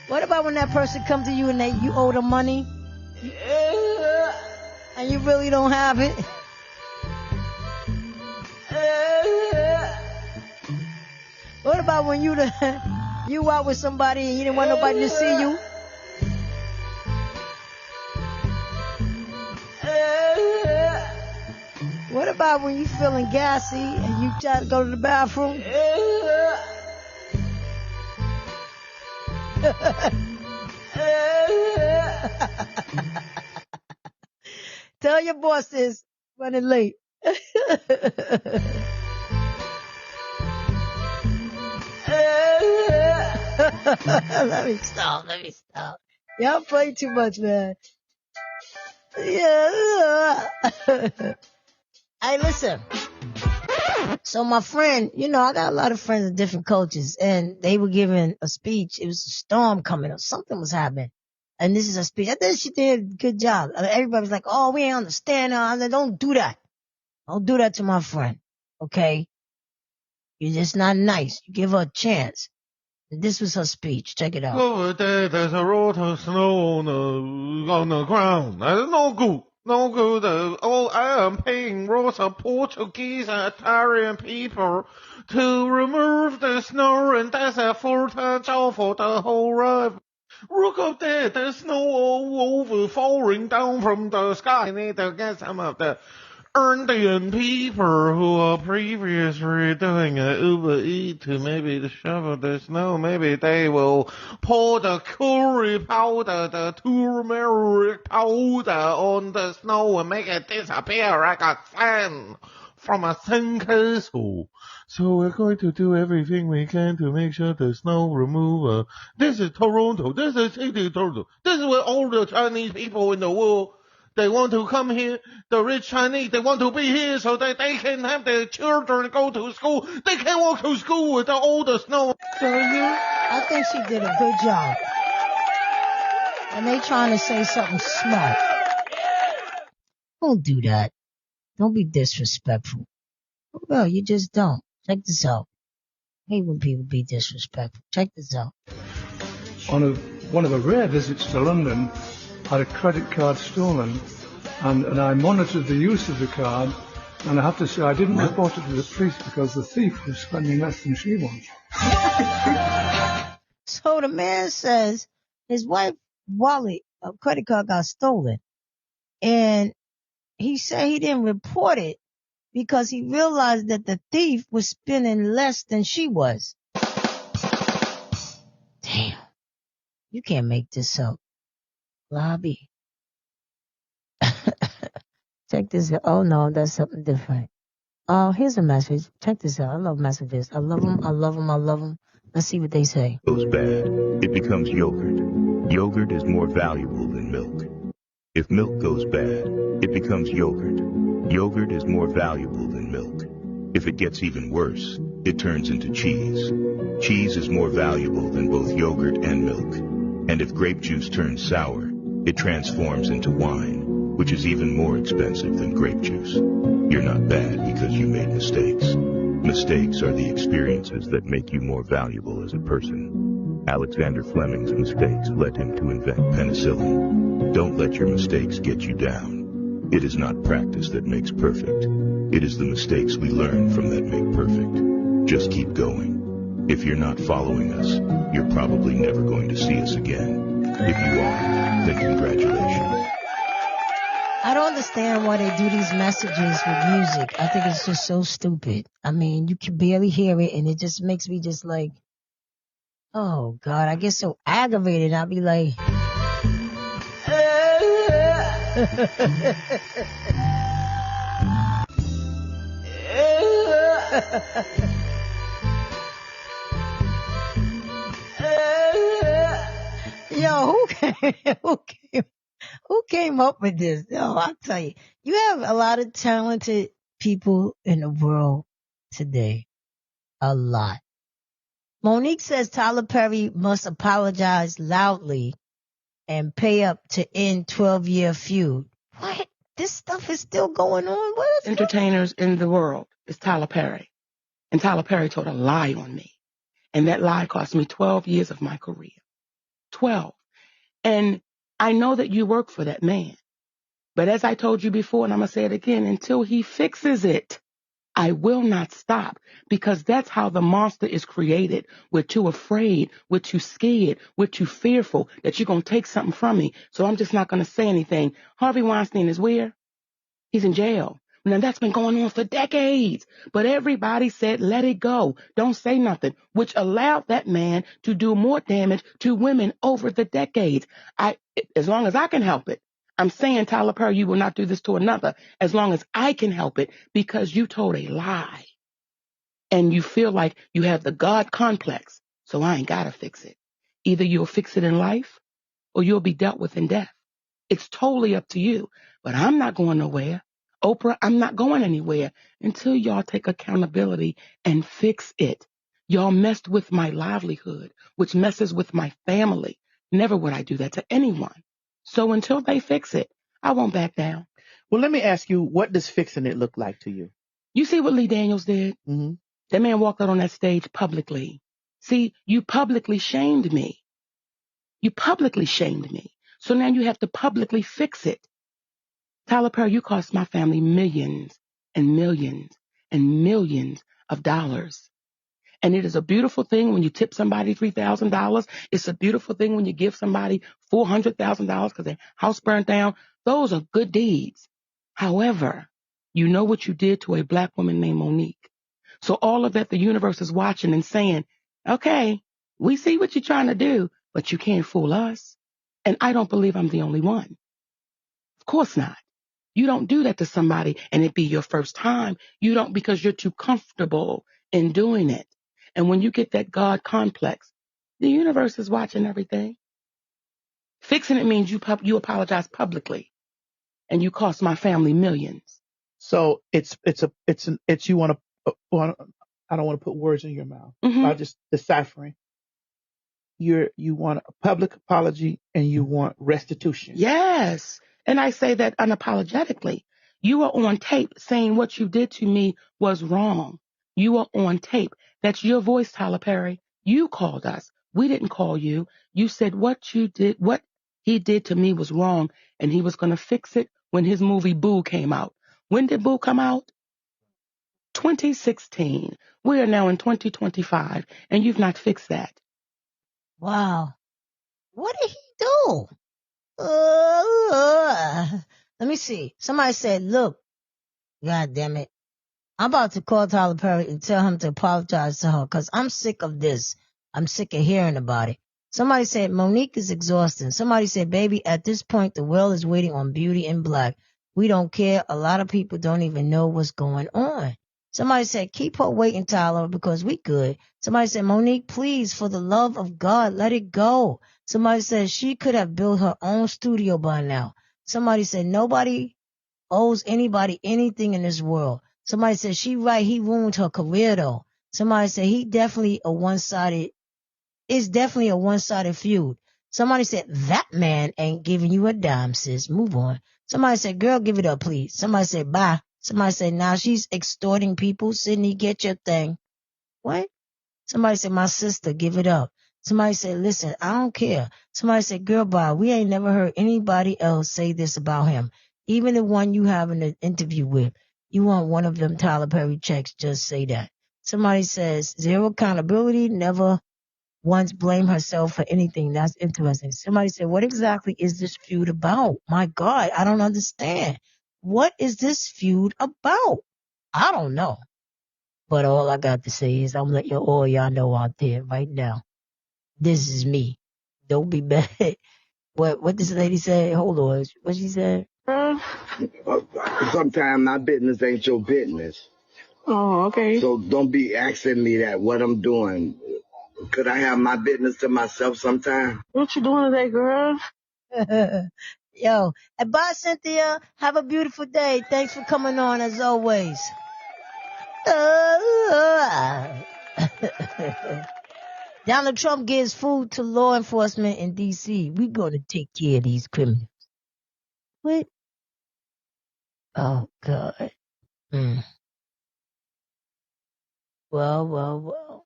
What about when that person comes to you and you owe them money? And you really don't have it? What about when you out with somebody and you didn't want nobody to see you? What about when you feeling gassy and you try to go to the bathroom? Tell your boss this, running late. Let me stop. Y'all play too much, man. Yeah. Hey, listen. So my friend, I got a lot of friends of different cultures, and they were giving a speech. It was a storm coming or something was happening. And this is a speech. I think she did a good job. Everybody was like, oh, we ain't understand her. I said, don't do that. Don't do that to my friend. Okay? You're just not nice. You give her a chance. And this was her speech. Check it out. Over there, there's a lot of snow on the ground. That's no good. No good. I am paying lots of Portuguese and Italian people to remove the snow, and that's a full-time job for the whole life. Look up there, there's snow all over falling down from the sky. I need to get some of the Indian people who are previously doing an Uber Eat to maybe shovel the snow. Maybe they will pour the curry powder, the turmeric powder on the snow and make it disappear like a sand from a sandcastle. So we're going to do everything we can to make sure the snow removal. This is Toronto. This is City Toronto. This is where all the Chinese people in the world, they want to come here. The rich Chinese, they want to be here so that they can have their children go to school. They can't walk to school with all the snow. So I think she did a good job. And they trying to say something smart. Don't do that. Don't be disrespectful. Well, you just don't. Check this out. I hate when people be disrespectful. Check this out. On one of the rare visits to London, I had a credit card stolen, and I monitored the use of the card, and I have to say I didn't report it to the police because the thief was spending less than she was. So the man says his wife's wallet, credit card got stolen, and he said he didn't report it because he realized that the thief was spending less than she was. Damn. You can't make this up. Lobby. Check this out. Oh no, that's something different. Here's a message. Check this out. I love messages. I love them. I love them. I love them. Let's see what they say. Goes bad, it becomes yogurt. Yogurt is more valuable than milk. If milk goes bad, it becomes yogurt. Yogurt is more valuable than milk. If it gets even worse, it turns into cheese. Cheese is more valuable than both yogurt and milk. And if grape juice turns sour, it transforms into wine, which is even more expensive than grape juice. You're not bad because you made mistakes. Mistakes are the experiences that make you more valuable as a person. Alexander Fleming's mistakes led him to invent penicillin. Don't let your mistakes get you down. It is not practice that makes perfect. It is the mistakes we learn from that make perfect. Just keep going. If you're not following us, you're probably never going to see us again. If you are, then congratulations. I don't understand why they do these messages with music. I think it's just so stupid. I mean, you can barely hear it, and it just makes me just like, oh, God, I get so aggravated. I'll be like... Yo, who came up with this? Yo, I'll tell you. You have a lot of talented people in the world today. A lot. Monique says Tyler Perry must apologize loudly and pay up to end 12-year feud. What? This stuff is still going on? What is entertainers in the world is Tyler Perry. And Tyler Perry told a lie on me. And that lie cost me 12 years of my career. 12. And I know that you work for that man. But as I told you before, and I'm going to say it again, until he fixes it, I will not stop, because that's how the monster is created. We're too afraid. We're too scared. We're too fearful that you're going to take something from me. So I'm just not going to say anything. Harvey Weinstein is where? He's in jail. Now, that's been going on for decades. But everybody said, let it go. Don't say nothing, which allowed that man to do more damage to women over the decades. As long as I can help it, I'm saying, Tyler Perry, you will not do this to another as long as I can help it, because you told a lie. And you feel like you have the God complex. So I ain't got to fix it. Either you'll fix it in life or you'll be dealt with in death. It's totally up to you. But I'm not going nowhere. Oprah, I'm not going anywhere until y'all take accountability and fix it. Y'all messed with my livelihood, which messes with my family. Never would I do that to anyone. So until they fix it, I won't back down. Well, let me ask you, what does fixing it look like to you? You see what Lee Daniels did? Mm-hmm. That man walked out on that stage publicly. See, you publicly shamed me. You publicly shamed me. So now you have to publicly fix it. Tyler Perry, you cost my family millions and millions and millions of dollars. And it is a beautiful thing when you tip somebody $3,000. It's a beautiful thing when you give somebody $400,000 because their house burned down. Those are good deeds. However, you know what you did to a black woman named Monique. So all of that, the universe is watching and saying, okay, we see what you're trying to do, but you can't fool us. And I don't believe I'm the only one. Of course not. You don't do that to somebody and it be your first time. You don't, because you're too comfortable in doing it. And when you get that God complex, the universe is watching everything. Fixing it means you apologize publicly and you cost my family millions. So it's you want to, I don't want to put words in your mouth. Mm-hmm. I'm just deciphering. You want a public apology and you want restitution. Yes. And I say that unapologetically. You are on tape saying what you did to me was wrong. You are on tape. That's your voice, Tyler Perry. You called us. We didn't call you. You said what he did to me was wrong, and he was going to fix it when his movie Boo came out. When did Boo come out? 2016. We are now in 2025, and you've not fixed that. Wow. What did he do? Let me see. Somebody said, look, God damn it. I'm about to call Tyler Perry and tell him to apologize to her because I'm sick of this. I'm sick of hearing about it. Somebody said Monique is exhausting. Somebody said, baby, at this point, the world is waiting on Beauty in Black. We don't care. A lot of people don't even know what's going on. Somebody said, keep her waiting, Tyler, because we good. Somebody said, Monique, please, for the love of God, let it go. Somebody said she could have built her own studio by now. Somebody said, nobody owes anybody anything in this world. Somebody said she right, he ruined her career though. Somebody said it's definitely a one-sided feud. Somebody said that man ain't giving you a dime, sis. Move on. Somebody said, girl, give it up, please. Somebody said, bye. Somebody said, now she's extorting people. Sydney, get your thing. What? Somebody said, my sister, give it up. Somebody said, listen, I don't care. Somebody said, girl, bye. We ain't never heard anybody else say this about him. Even the one you have an interview with. You want one of them Tyler Perry checks, just say that. Somebody says, zero accountability, never once blame herself for anything. That's interesting. Somebody said, what exactly is this feud about? My God, I don't understand. What is this feud about? I don't know. But all I got to say is I'm letting all y'all know out there right now. This is me. Don't be mad. What this lady said? Hold on. What she said? Sometimes my business ain't your business. Oh, okay. So don't be asking me that what I'm doing. Could I have my business to myself sometime? What you doing today, girl? Yo, and bye, Cynthia. Have a beautiful day. Thanks for coming on as always. Donald Trump gives food to law enforcement in D.C. We're going to take care of these criminals. What? Oh, God. Well.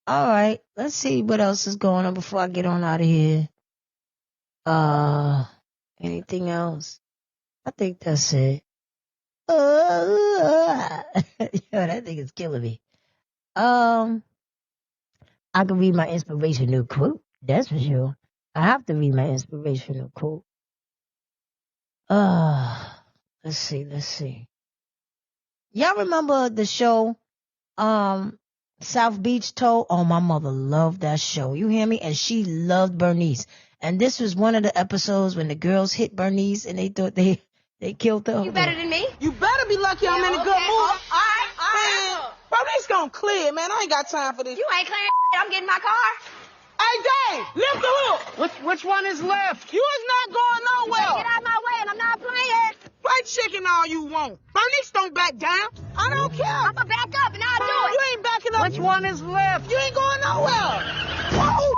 All right. Let's see what else is going on before I get on out of here. Anything else? I think that's it. Yo, that thing is killing me. I can read my inspirational quote. That's for sure. I have to read my inspirational quote. Let's see. Y'all remember the show, South Beach Toll? Oh, my mother loved that show. You hear me? And she loved Bernice. And this was one of the episodes when the girls hit Bernice and they thought they killed her. You better than me? You better be lucky I'm in a good mood. All right. Bro, this gonna clear, man. I ain't got time for this. You ain't clearing. I'm getting my car. Hey, Dave, lift the hook. Which one is left? You is not going nowhere. Get out of my way, and I'm not playing. Play chicken all you want. Bernice don't back down. I don't care. I'm gonna back up, and I'll do it. You ain't backing up. Which one is left? You ain't going nowhere. Whoa.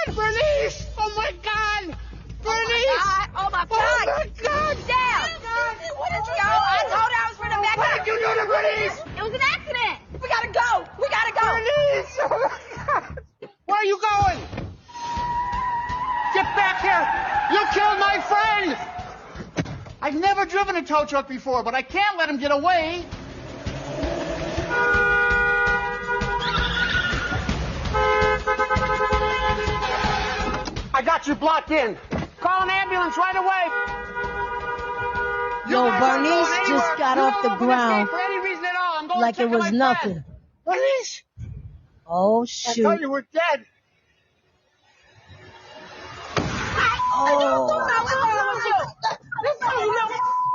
Bernice! Oh, my God! Bernice! Oh, my God! Oh, my God! Down! What did you go? I told her I was running back up. What did you do to Bernice? It was an accident. We gotta go. Bernice! Oh, my God! Where are you going? Get back here! You killed my friend! I've never driven a tow truck before, but I can't let him get away. I got you blocked in. Call an ambulance right away. Yo, Bernice just got off the ground like it was nothing. Bernice! Oh, shoot. I thought you were dead.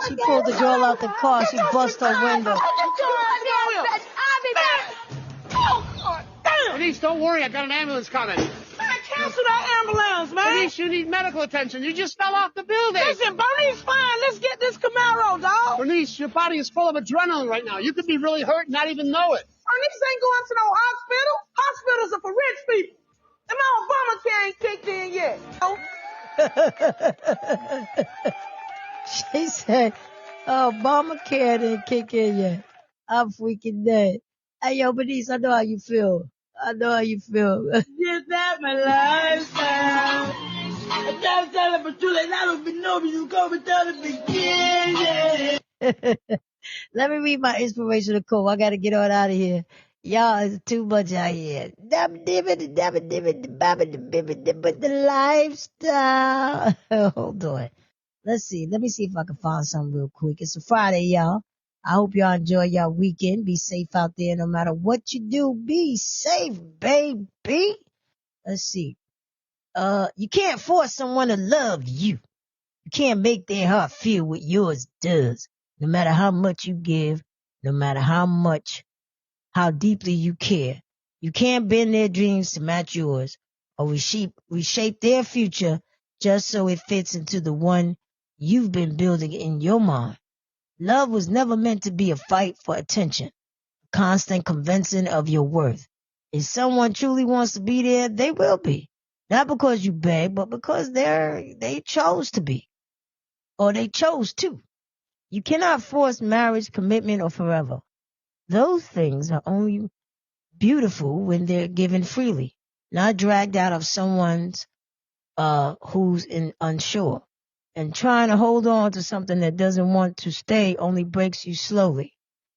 She pulled the girl out the car. She bust her window. Bernice, don't worry. I got an ambulance coming. Man, cancel that ambulance, man. Bernice, you need medical attention. You just fell off the building. Listen, Bernice, fine. Let's get this Camaro, dog. Bernice, your body is full of adrenaline right now. You could be really hurt and not even know it. Bernice ain't going to no hospital. Hospitals are for rich people. And my Obamacare ain't kicked in yet. She said, Obamacare didn't kick in yet. I'm freaking dead. Hey, yo, Bernice, I know how you feel. Just that my lifestyle. I gotta tell him, but too late. I don't even know if you go without the beginning. Let me read my inspirational quote. I gotta get on out of here. Y'all, it's too much out here. But the lifestyle. Hold on. Let's see. Let me see if I can find something real quick. It's a Friday, y'all. I hope y'all enjoy your weekend. Be safe out there no matter what you do. Be safe, baby. Let's see. You can't force someone to love you. You can't make their heart feel what yours does. No matter how much you give, no matter how deeply you care. You can't bend their dreams to match yours or reshape their future just so it fits into the one you've been building in your mind. Love was never meant to be a fight for attention, a constant convincing of your worth. If someone truly wants to be there, they will be. Not because you beg, but because they chose to be. Or they chose to. You cannot force marriage, commitment, or forever. Those things are only beautiful when they're given freely, not dragged out of someone's who's unsure. And trying to hold on to something that doesn't want to stay only breaks you slowly.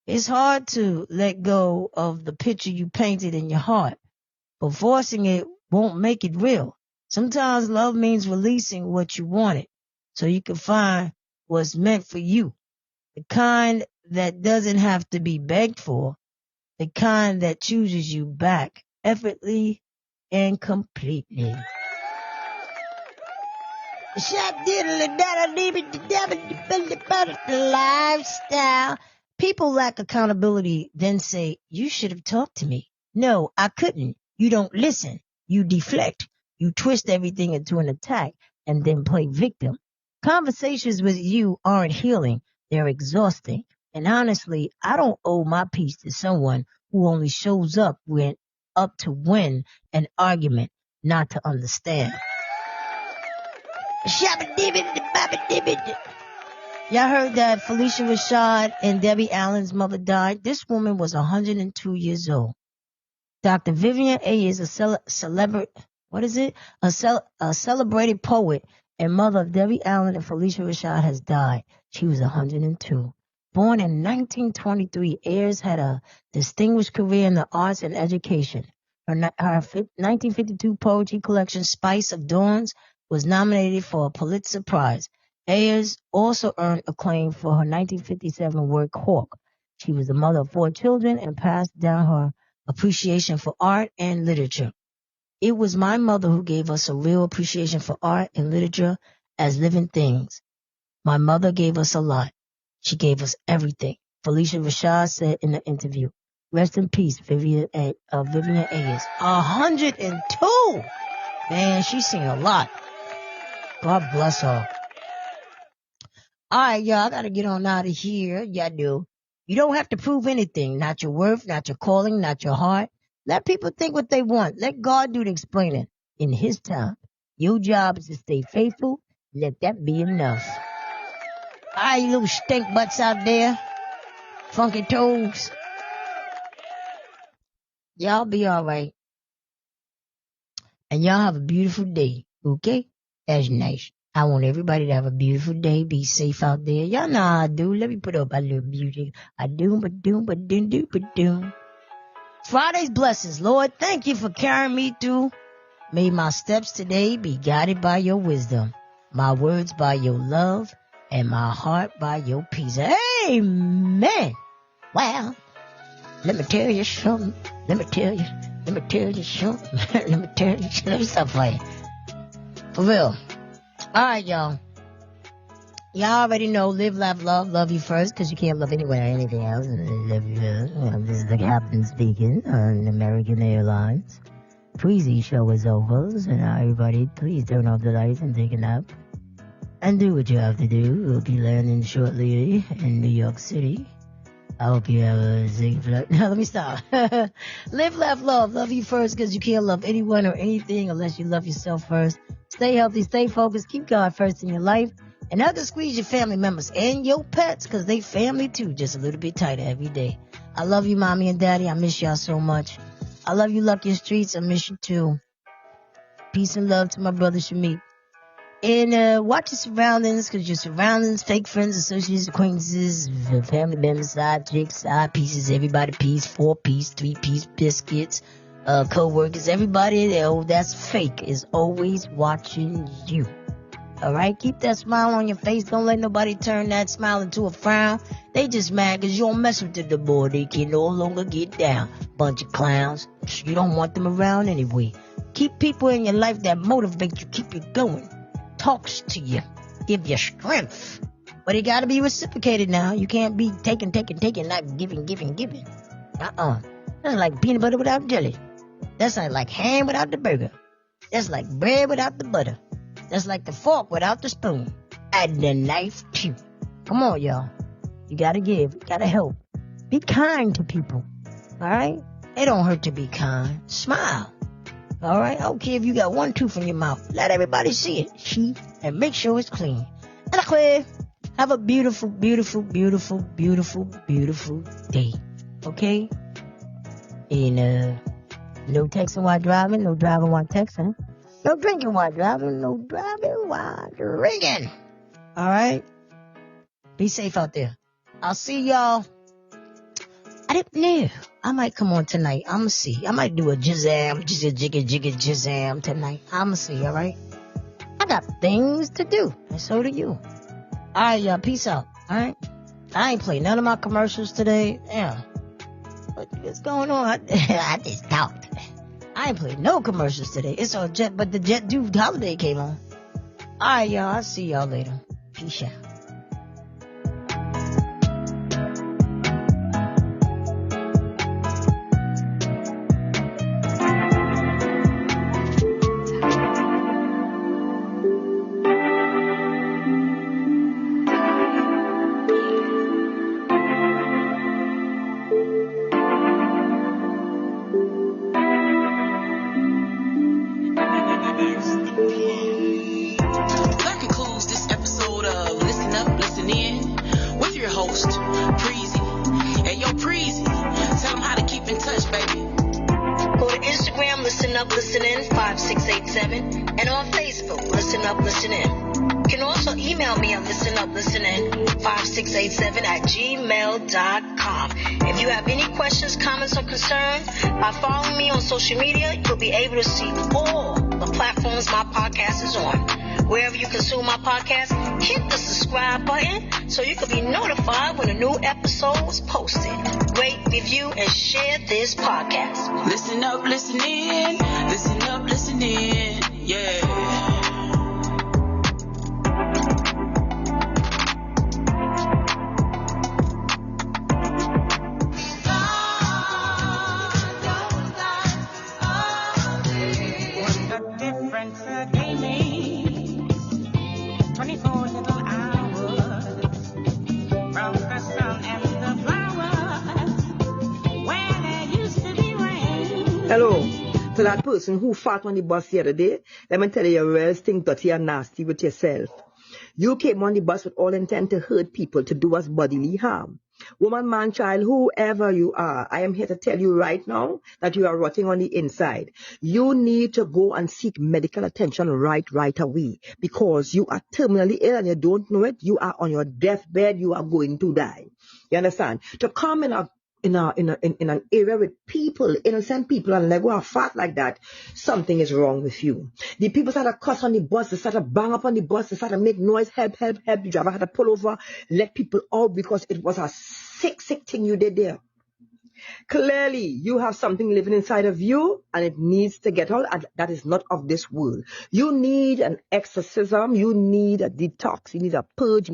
It's hard to let go of the picture you painted in your heart, but forcing it won't make it real. Sometimes love means releasing what you wanted so you can find what's meant for you. The kind that doesn't have to be begged for, the kind that chooses you back effortlessly and completely. Lifestyle. People lack accountability, then say, you should have talked to me. No, I couldn't. You don't listen. You deflect. You twist everything into an attack and then play victim. Conversations with you aren't healing. They're exhausting. And honestly, I don't owe my peace to someone who only shows up to win an argument, not to understand. Y'all heard that Felicia Rashad and Debbie Allen's mother died? This woman was 102 years old. Dr. Vivian A. is a celebrated poet and mother of Debbie Allen and Felicia Rashad has died. She was 102. Born in 1923, Ayers had a distinguished career in the arts and education. Her 1952 poetry collection, Spice of Dawns, was nominated for a Pulitzer Prize. Ayers also earned acclaim for her 1957 work, Hawk. She was the mother of 4 children and passed down her appreciation for art and literature. It was my mother who gave us a real appreciation for art and literature as living things. My mother gave us a lot. She gave us everything. Felicia Rashad said in the interview. Rest in peace, Vivian Ayers. 102! Man, she's seen a lot. God bless her. All right, y'all, I gotta get on out of here. Yeah, I do. You don't have to prove anything. Not your worth, not your calling, not your heart. Let people think what they want. Let God do the explaining in His time. Your job is to stay faithful. Let that be enough. All right, you little stink butts out there. Funky toes. Y'all be all right. And y'all have a beautiful day, okay? That's nice. I want everybody to have a beautiful day. Be safe out there. Y'all know how I do. Let me put up a little music. I do. Friday's blessings, Lord. Thank you for carrying me through. May my steps today be guided by your wisdom, my words by your love, and my heart by your peace. Amen. Well, let me tell you something. Let me stop playing. For real. All right, y'all. Y'all already know, live, laugh, love you first, because you can't love anyone or anything else. This is the captain speaking on American Airlines. Preezy show is over, so now everybody, please turn off the lights and take a nap. And do what you have to do. We'll be landing shortly in New York City. I hope you have a safe flight. Now, let me stop. Live, laugh, love you first, because you can't love anyone or anything unless you love yourself first. Stay healthy, stay focused, keep God first in your life, and not to squeeze your family members and your pets, because they family too, just a little bit tighter every day. I love you, Mommy and Daddy. I miss y'all so much. I love you, Lucky Streets. I miss you too. Peace and love to my brother Shamik. And watch your surroundings, because your surroundings, fake friends, associates, acquaintances, family members, side chicks, side pieces, everybody piece, 4-piece, 3-piece biscuits, co-workers, everybody that's fake is always watching you. All right? Keep that smile on your face. Don't let nobody turn that smile into a frown. They just mad because you don't mess with the boy. They can no longer get down. Bunch of clowns. You don't want them around anyway. Keep people in your life that motivate you, keep you going. Talks to you, give you strength. But it got to be reciprocated now. You can't be taking, not giving. That's like peanut butter without jelly. That's like ham without the burger. That's like bread without the butter. That's like the fork without the spoon. And the knife too. Come on, y'all. You got to give. You got to help. Be kind to people. All right? It don't hurt to be kind. Smile. All right? I don't care if you got one tooth in your mouth. Let everybody see it. And make sure it's clean. And clear. Have a beautiful, beautiful, beautiful, beautiful, beautiful day. Okay? And no texting while driving. No driving while texting. No drinking while driving. No driving while drinking. All right? Be safe out there. I'll see y'all. I don't know. I might come on tonight. I'm going to see. I might do a jizzam tonight. I'm going to see, all right? I got things to do, and so do you. All right, y'all. Peace out, all right? I ain't played none of my commercials today. Yeah. What's going on? I just talked. I ain't played no commercials today. It's on Jet, but the Jet Dude holiday came on. All right, y'all. I'll see y'all later. Peace out. That concludes this episode of Listen Up, Listen In with your host, Preezy. Hey, yo, Preezy, tell them how to keep in touch, baby. Go to Instagram, Listen Up, Listen In, 5687, and on Facebook, Listen Up, Listen In. You can also email me at listenuplistenin5687@gmail.com. If you have any questions, comments, or concerns, by following me on social media, you'll be able to see all the platforms my podcast is on. Wherever you consume my podcast, hit the subscribe button so you can be notified when a new episode is posted. Rate, review, and share this podcast. Listen up, listen in. Listen up, listen in. Yeah. Difference gave me 24 little hours from the sun and the flowers where there used to be rain. Hello, to that person who fought on the bus the other day, let me tell you, you're real stink dirty and nasty with yourself. You came on the bus with all intent to hurt people, to do us bodily harm. Woman, man, child, whoever you are, I am here to tell you right now that you are rotting on the inside. You need to go and seek medical attention right away, because you are terminally ill and you don't know it. You are on your deathbed. You are going to die. You understand? To come in an area with people, innocent people, and let go and fat like that, something is wrong with you. The people started to cuss on the bus, they started to bang up on the bus, they started to make noise, help. The driver had to pull over, let people out, because it was a sick thing you did there. Clearly, you have something living inside of you, and it needs to get out, and that is not of this world. You need an exorcism, you need a detox, you need a purge.